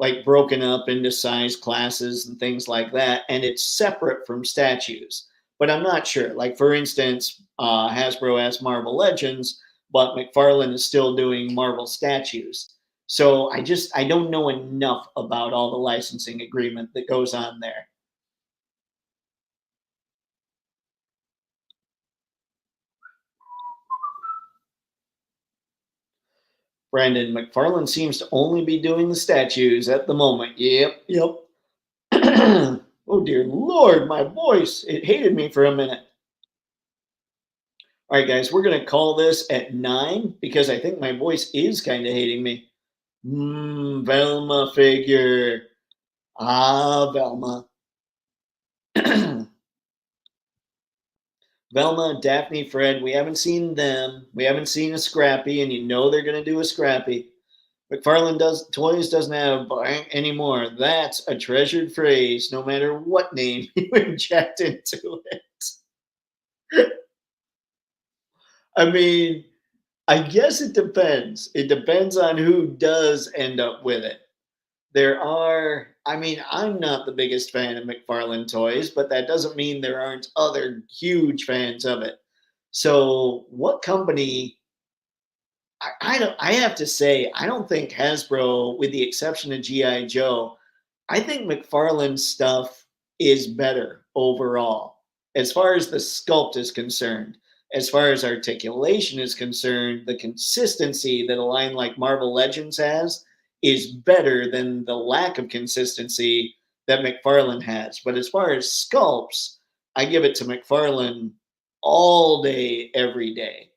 like broken up into size classes and things like that, and it's separate from statues. But I'm not sure. Like for instance, Hasbro has Marvel Legends, but McFarlane is still doing Marvel statues. So I don't know enough about all the licensing agreement that goes on there. Brandon, McFarlane seems to only be doing the statues at the moment. Yep, yep. Oh dear Lord, my voice. It hated me for a minute. All right, guys, we're going to call this at 9 because I think my voice is kind of hating me. Velma figure. Ah, Velma. Velma, Daphne, Fred, we haven't seen them. We haven't seen a Scrappy, and you know they're going to do a Scrappy. McFarlane Toys doesn't have blank anymore. That's a treasured phrase, no matter what name you inject into it. I mean, I guess it depends. It depends on who does end up with it. I mean, I'm not the biggest fan of McFarlane Toys, but that doesn't mean there aren't other huge fans of it. So, what company I don't. I have to say, I don't think Hasbro, with the exception of GI Joe, I think McFarlane's stuff is better overall, as far as the sculpt is concerned. As far as articulation is concerned, the consistency that a line like Marvel Legends has is better than the lack of consistency that McFarlane has. But as far as sculpts, I give it to McFarlane all day, every day,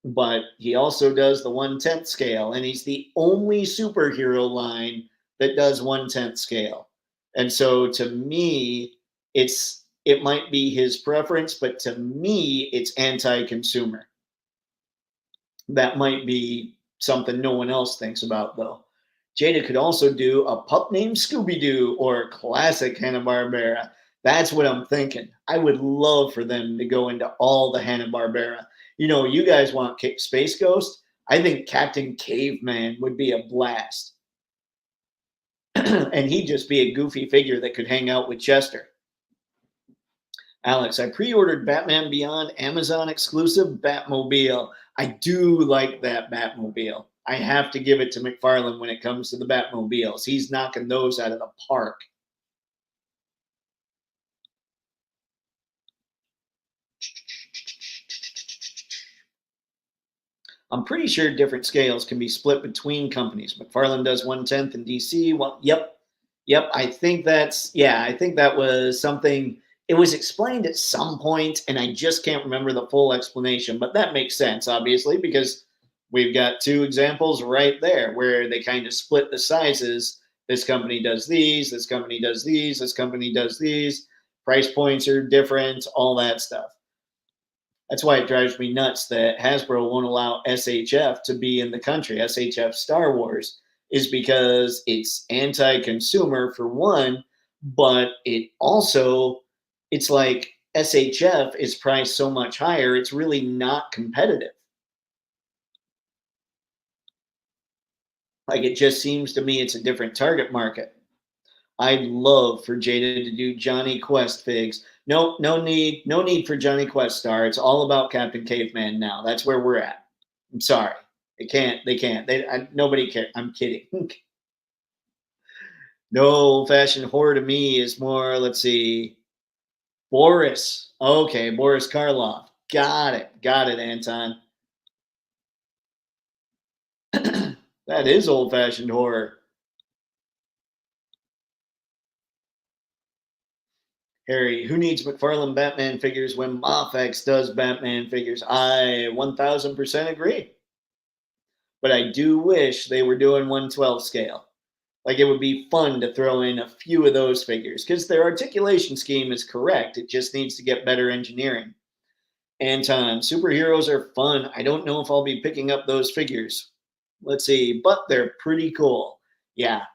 but he also does the 1/10 scale, and he's the only superhero line that does 1/10 scale. And so to me, it might be his preference, but to me, it's anti-consumer. That might be something no one else thinks about though. Jada could also do a pup named Scooby Doo or classic Hanna-Barbera. That's what I'm thinking. I would love for them to go into all the Hanna-Barbera. You know, you guys want Space Ghost? I think Captain Caveman would be a blast. And he'd just be a goofy figure that could hang out with Chester. Alex, I pre-ordered Batman Beyond Amazon exclusive Batmobile. I do like that Batmobile. I have to give it to McFarlane when it comes to the Batmobiles. He's knocking those out of the park. I'm pretty sure different scales can be split between companies. McFarlane does 1/10 in DC. Well, yep. I think that was something. It was explained at some point, and I just can't remember the full explanation. But that makes sense, obviously, because we've got two examples right there where they kind of split the sizes. This company does these. This company does these. This company does these. Price points are different. All that stuff. That's why it drives me nuts that Hasbro won't allow SHF to be in the country. SHF Star Wars is because it's anti-consumer for one, but it's like SHF is priced so much higher, it's really not competitive. Like it just seems to me it's a different target market. I'd love for Jada to do Johnny Quest figs. No, no need for Johnny Quest Star. It's all about Captain Caveman now. That's where we're at. I'm sorry. They can't. Nobody cares. I'm kidding. No, old-fashioned horror to me is more, let's see, Boris. Okay, Boris Karloff. Got it, Anton. That is old-fashioned horror. Harry, who needs McFarlane Batman figures when MAFEX does Batman figures? I 1000% agree. But I do wish they were doing 1/12 scale. Like it would be fun to throw in a few of those figures because their articulation scheme is correct. It just needs to get better engineering. Anton, superheroes are fun. I don't know if I'll be picking up those figures. Let's see, but they're pretty cool. Yeah,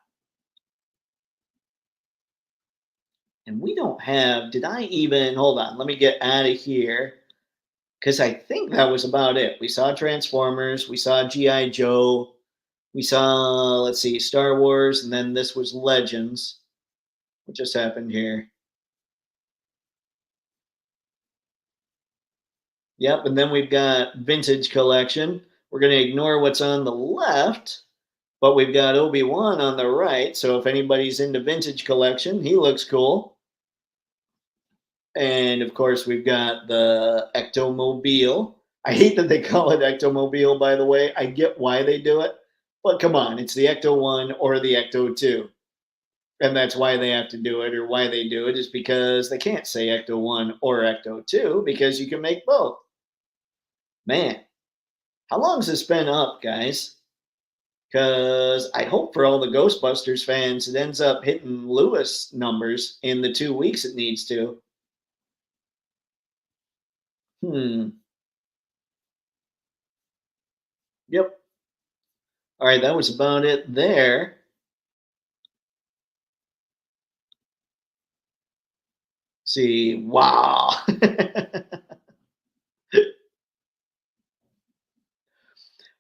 and we don't have, did I even, hold on, let me get out of here. Because I think that was about it. We saw Transformers, we saw G.I. Joe. We saw, let's see, Star Wars, and then this was Legends. What just happened here? Yep, and then we've got Vintage Collection. We're going to ignore what's on the left, but we've got Obi-Wan on the right. So if anybody's into Vintage Collection, he looks cool. And of course, we've got the Ectomobile. I hate that they call it Ectomobile, by the way. I get why they do it, but come on, it's the Ecto 1 or the Ecto 2. And that's why they have to do it, or why they do it is because they can't say Ecto 1 or Ecto 2 because you can make both. Man, how long's this been up, guys? Because I hope for all the Ghostbusters fans, it ends up hitting Lewis numbers in the 2 weeks it needs to. Hmm. Yep. All right, that was about it there. See, wow.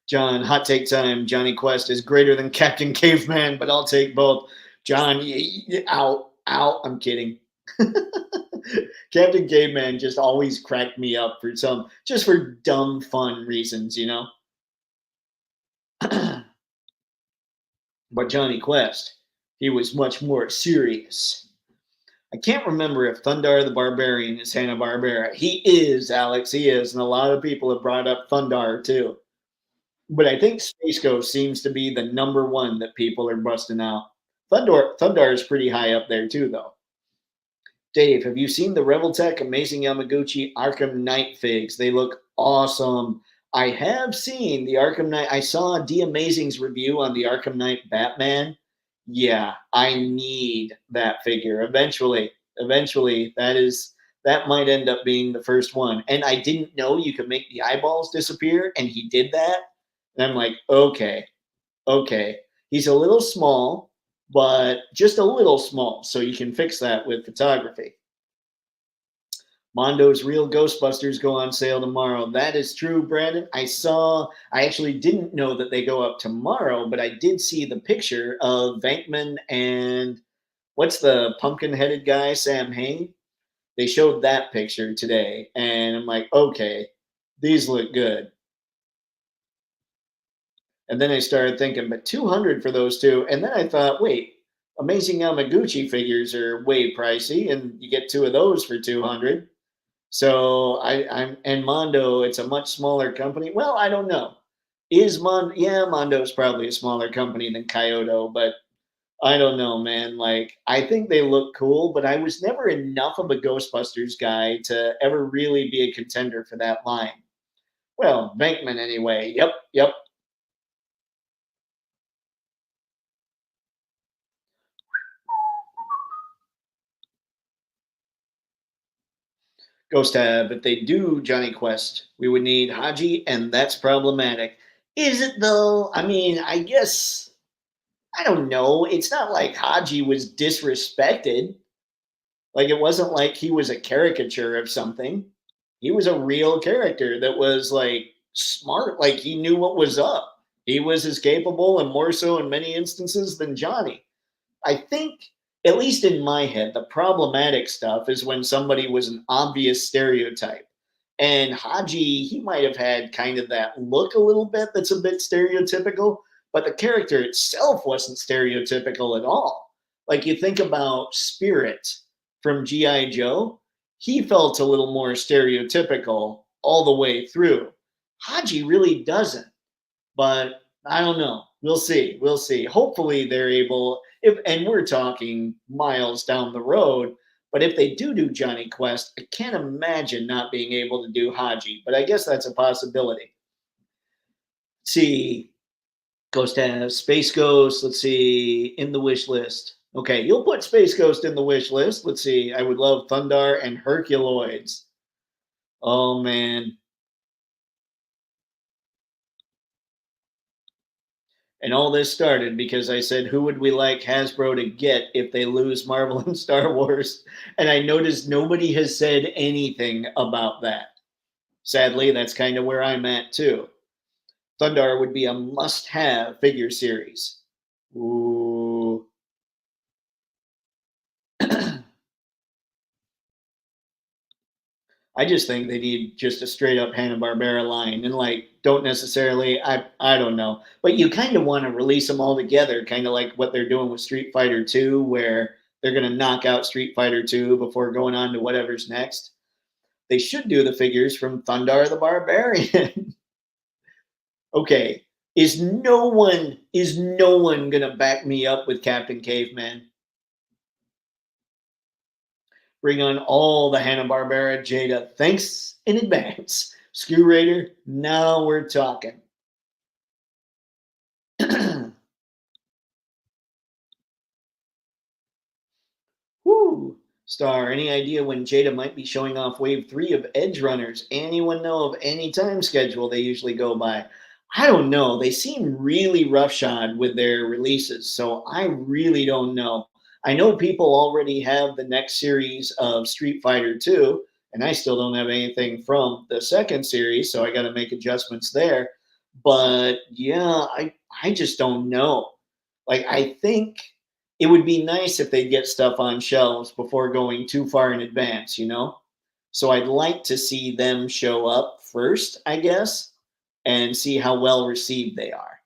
John, hot take time. Johnny Quest is greater than Captain Caveman, but I'll take both. John, out, out. I'm kidding. Captain Caveman just always cracked me up for just for dumb fun reasons, you know. But Johnny Quest, he was much more serious. I can't remember if Thundar the Barbarian is Hanna-Barbera. He is, Alex. He is, and a lot of people have brought up Thundar too. But I think Space Ghost seems to be the number one that people are busting out. Thundar is pretty high up there too, though. Dave, have you seen the Reveltech Amazing Yamaguchi Arkham Knight figs? They look awesome. I have seen the Arkham Knight. I saw D Amazing's review on the Arkham Knight Batman. Yeah, I need that figure eventually. Eventually, that might end up being the first one. And I didn't know you could make the eyeballs disappear, and he did that. And I'm like, okay, okay. He's a little small, but just a little small. So you can fix that with photography. Mondo's Real Ghostbusters go on sale tomorrow. That is true, Brandon. I actually didn't know that they go up tomorrow, but I did see the picture of Venkman and what's the pumpkin headed guy, Sam Hain? They showed that picture today, and I'm like, okay, these look good. And then I started thinking, but 200 for those two. And then I thought, wait, Amazing Yamaguchi figures are way pricey, and you get two of those for 200. So I'm and Mondo, it's a much smaller company. Well, I don't know. Yeah, Mondo's probably a smaller company than Kyoto, but I don't know, man. Like, I think they look cool, but I was never enough of a Ghostbusters guy to ever really be a contender for that line. Well, Bankman anyway. Yep, yep. Ghost Tab, if they do Johnny Quest, we would need Haji, and that's problematic. Is it though? I mean, I guess I don't know. It's not like Haji was disrespected. Like it wasn't like he was a caricature of something. He was a real character that was like smart, like he knew what was up. He was as capable and more so in many instances than Johnny. I think, at least in my head, the problematic stuff is when somebody was an obvious stereotype. And Haji, he might have had kind of that look a little bit that's a bit stereotypical, but the character itself wasn't stereotypical at all. Like you think about Spirit from G.I. Joe, he felt a little more stereotypical all the way through. Haji really doesn't, but I don't know. We'll see. We'll see. Hopefully they're able if and we're talking miles down the road, but if they do Johnny Quest, I can't imagine not being able to do Haji, but I guess that's a possibility. Let's see, Ghost has Space Ghost. Let's see, in the wish list. Okay, you'll put Space Ghost in the wish list. Let's see. I would love Thundar and Herculoids. Oh man. And all this started because I said, who would we like Hasbro to get if they lose Marvel and Star Wars? And I noticed nobody has said anything about that. Sadly, that's kind of where I'm at too. Thundar would be a must-have figure series. Ooh. I just think they need just a straight up Hanna-Barbera line and like don't necessarily I don't know. But you kind of want to release them all together, kind of like what they're doing with Street Fighter 2 where they're going to knock out Street Fighter 2 before going on to whatever's next. They should do the figures from Thundar the Barbarian. Okay, is no one going to back me up with Captain Caveman? Bring on all the Hanna-Barbera Jada. Thanks in advance. Screw Raider, now we're talking. Woo! Star, any idea when Jada might be showing off wave 3 of Edge Runners? Anyone know of any time schedule they usually go by? I don't know. They seem really roughshod with their releases, so I really don't know. I know people already have the next series of Street Fighter 2, and I still don't have anything from the second series, so I got to make adjustments there. But yeah, I just don't know. Like I think it would be nice if they'd get stuff on shelves before going too far in advance, you know? So I'd like to see them show up first, I guess, and see how well received they are.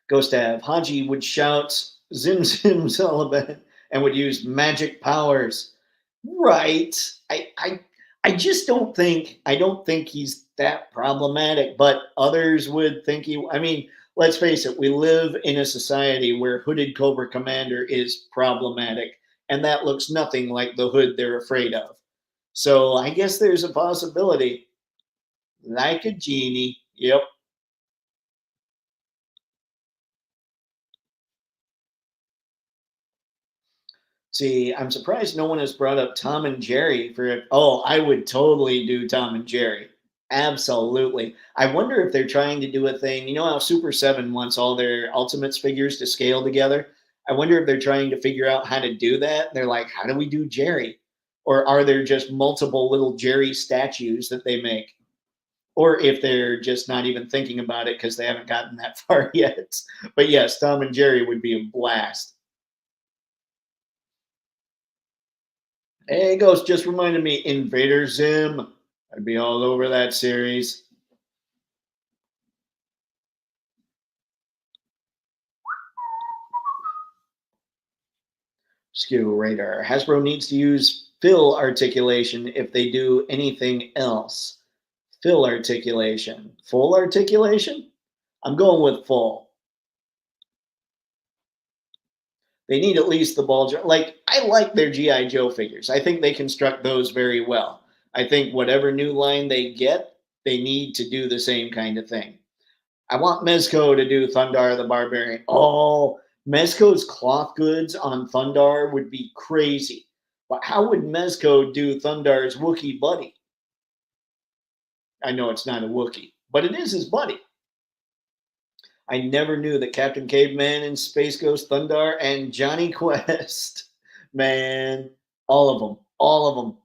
Ghost Av, Haji would shout Zim Zim Sullivan and would use magic powers. Right. I just don't think he's that problematic, but others would think he I mean, let's face it, we live in a society where Hooded Cobra Commander is problematic, and that looks nothing like the hood they're afraid of. So I guess there's a possibility. Like a genie. Yep. See, I'm surprised no one has brought up Tom and Jerry for it. Oh, I would totally do Tom and Jerry. Absolutely. I wonder if they're trying to do a thing. You know how Super 7 wants all their Ultimates figures to scale together? I wonder if they're trying to figure out how to do that. They're like, how do we do Jerry? Or are there just multiple little Jerry statues that they make? Or if they're just not even thinking about it because they haven't gotten that far yet. But yes, Tom and Jerry would be a blast. Hey, Ghost just reminded me, Invader Zim. I'd be all over that series. Skew Radar. Hasbro needs to use fill articulation if they do anything else. Fill articulation. Full articulation? I'm going with full. They need at least the ball. Like, I like their G.I. Joe figures. I think they construct those very well. I think whatever new line they get, they need to do the same kind of thing. I want Mezco to do Thundar the Barbarian. Oh, Mezco's cloth goods on Thundar would be crazy. But how would Mezco do Thundar's Wookiee buddy? I know it's not a Wookiee, but it is his buddy. I never knew that Captain Caveman and Space Ghost Thundar and Johnny Quest. Man, all of them. All of them.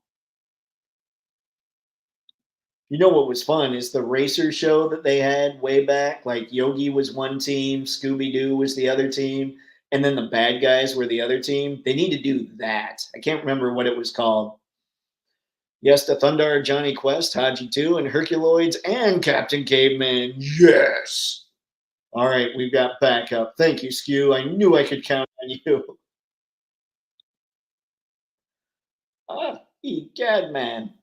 You know what was fun is the racer show that they had way back. Like Yogi was one team, Scooby Doo was the other team, and then the bad guys were the other team. They need to do that. I can't remember what it was called. Yes, to Thundar, Johnny Quest, Haji 2, and Herculoids, and Captain Caveman. Yes. All right, we've got backup. Thank you, Skew. I knew I could count on you. Ah, egad, man.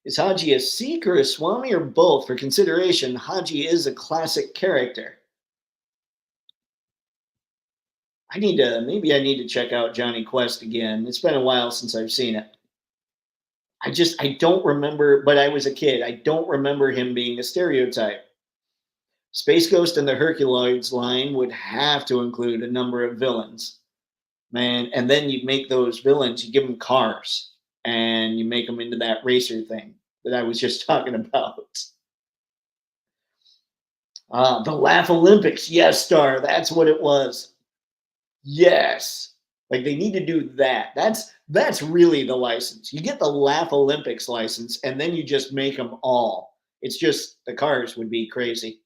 Is Haji a Sikh or a Swami or both? For consideration, Haji is a classic character. Maybe I need to check out Johnny Quest again. It's been a while since I've seen it. I don't remember, but I was a kid. I don't remember him being a stereotype. Space Ghost and the Herculoids line would have to include a number of villains, man. And then you make those villains, you give them cars, and you make them into that racer thing that I was just talking about. The Laugh Olympics, yes, Star. That's what it was. Yes. Like they need to do that. That's really the license. You get the Laugh Olympics license, and then you just make them all. It's just the cars would be crazy.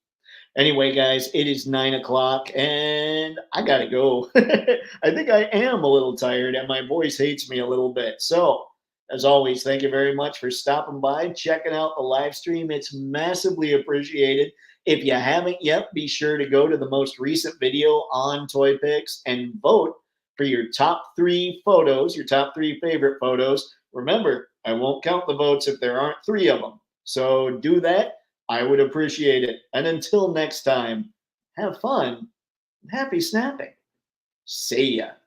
Anyway, guys, it is 9 o'clock and I gotta go. I think I am a little tired and my voice hates me a little bit. So, as always, thank you very much for stopping by, checking out the live stream. It's massively appreciated. If you haven't yet, be sure to go to the most recent video on Toypixx and vote for your top 3 photos, your top 3 favorite photos. Remember, I won't count the votes if there aren't 3 of them. So do that. I would appreciate it. And until next time, have fun. Happy snapping. See ya.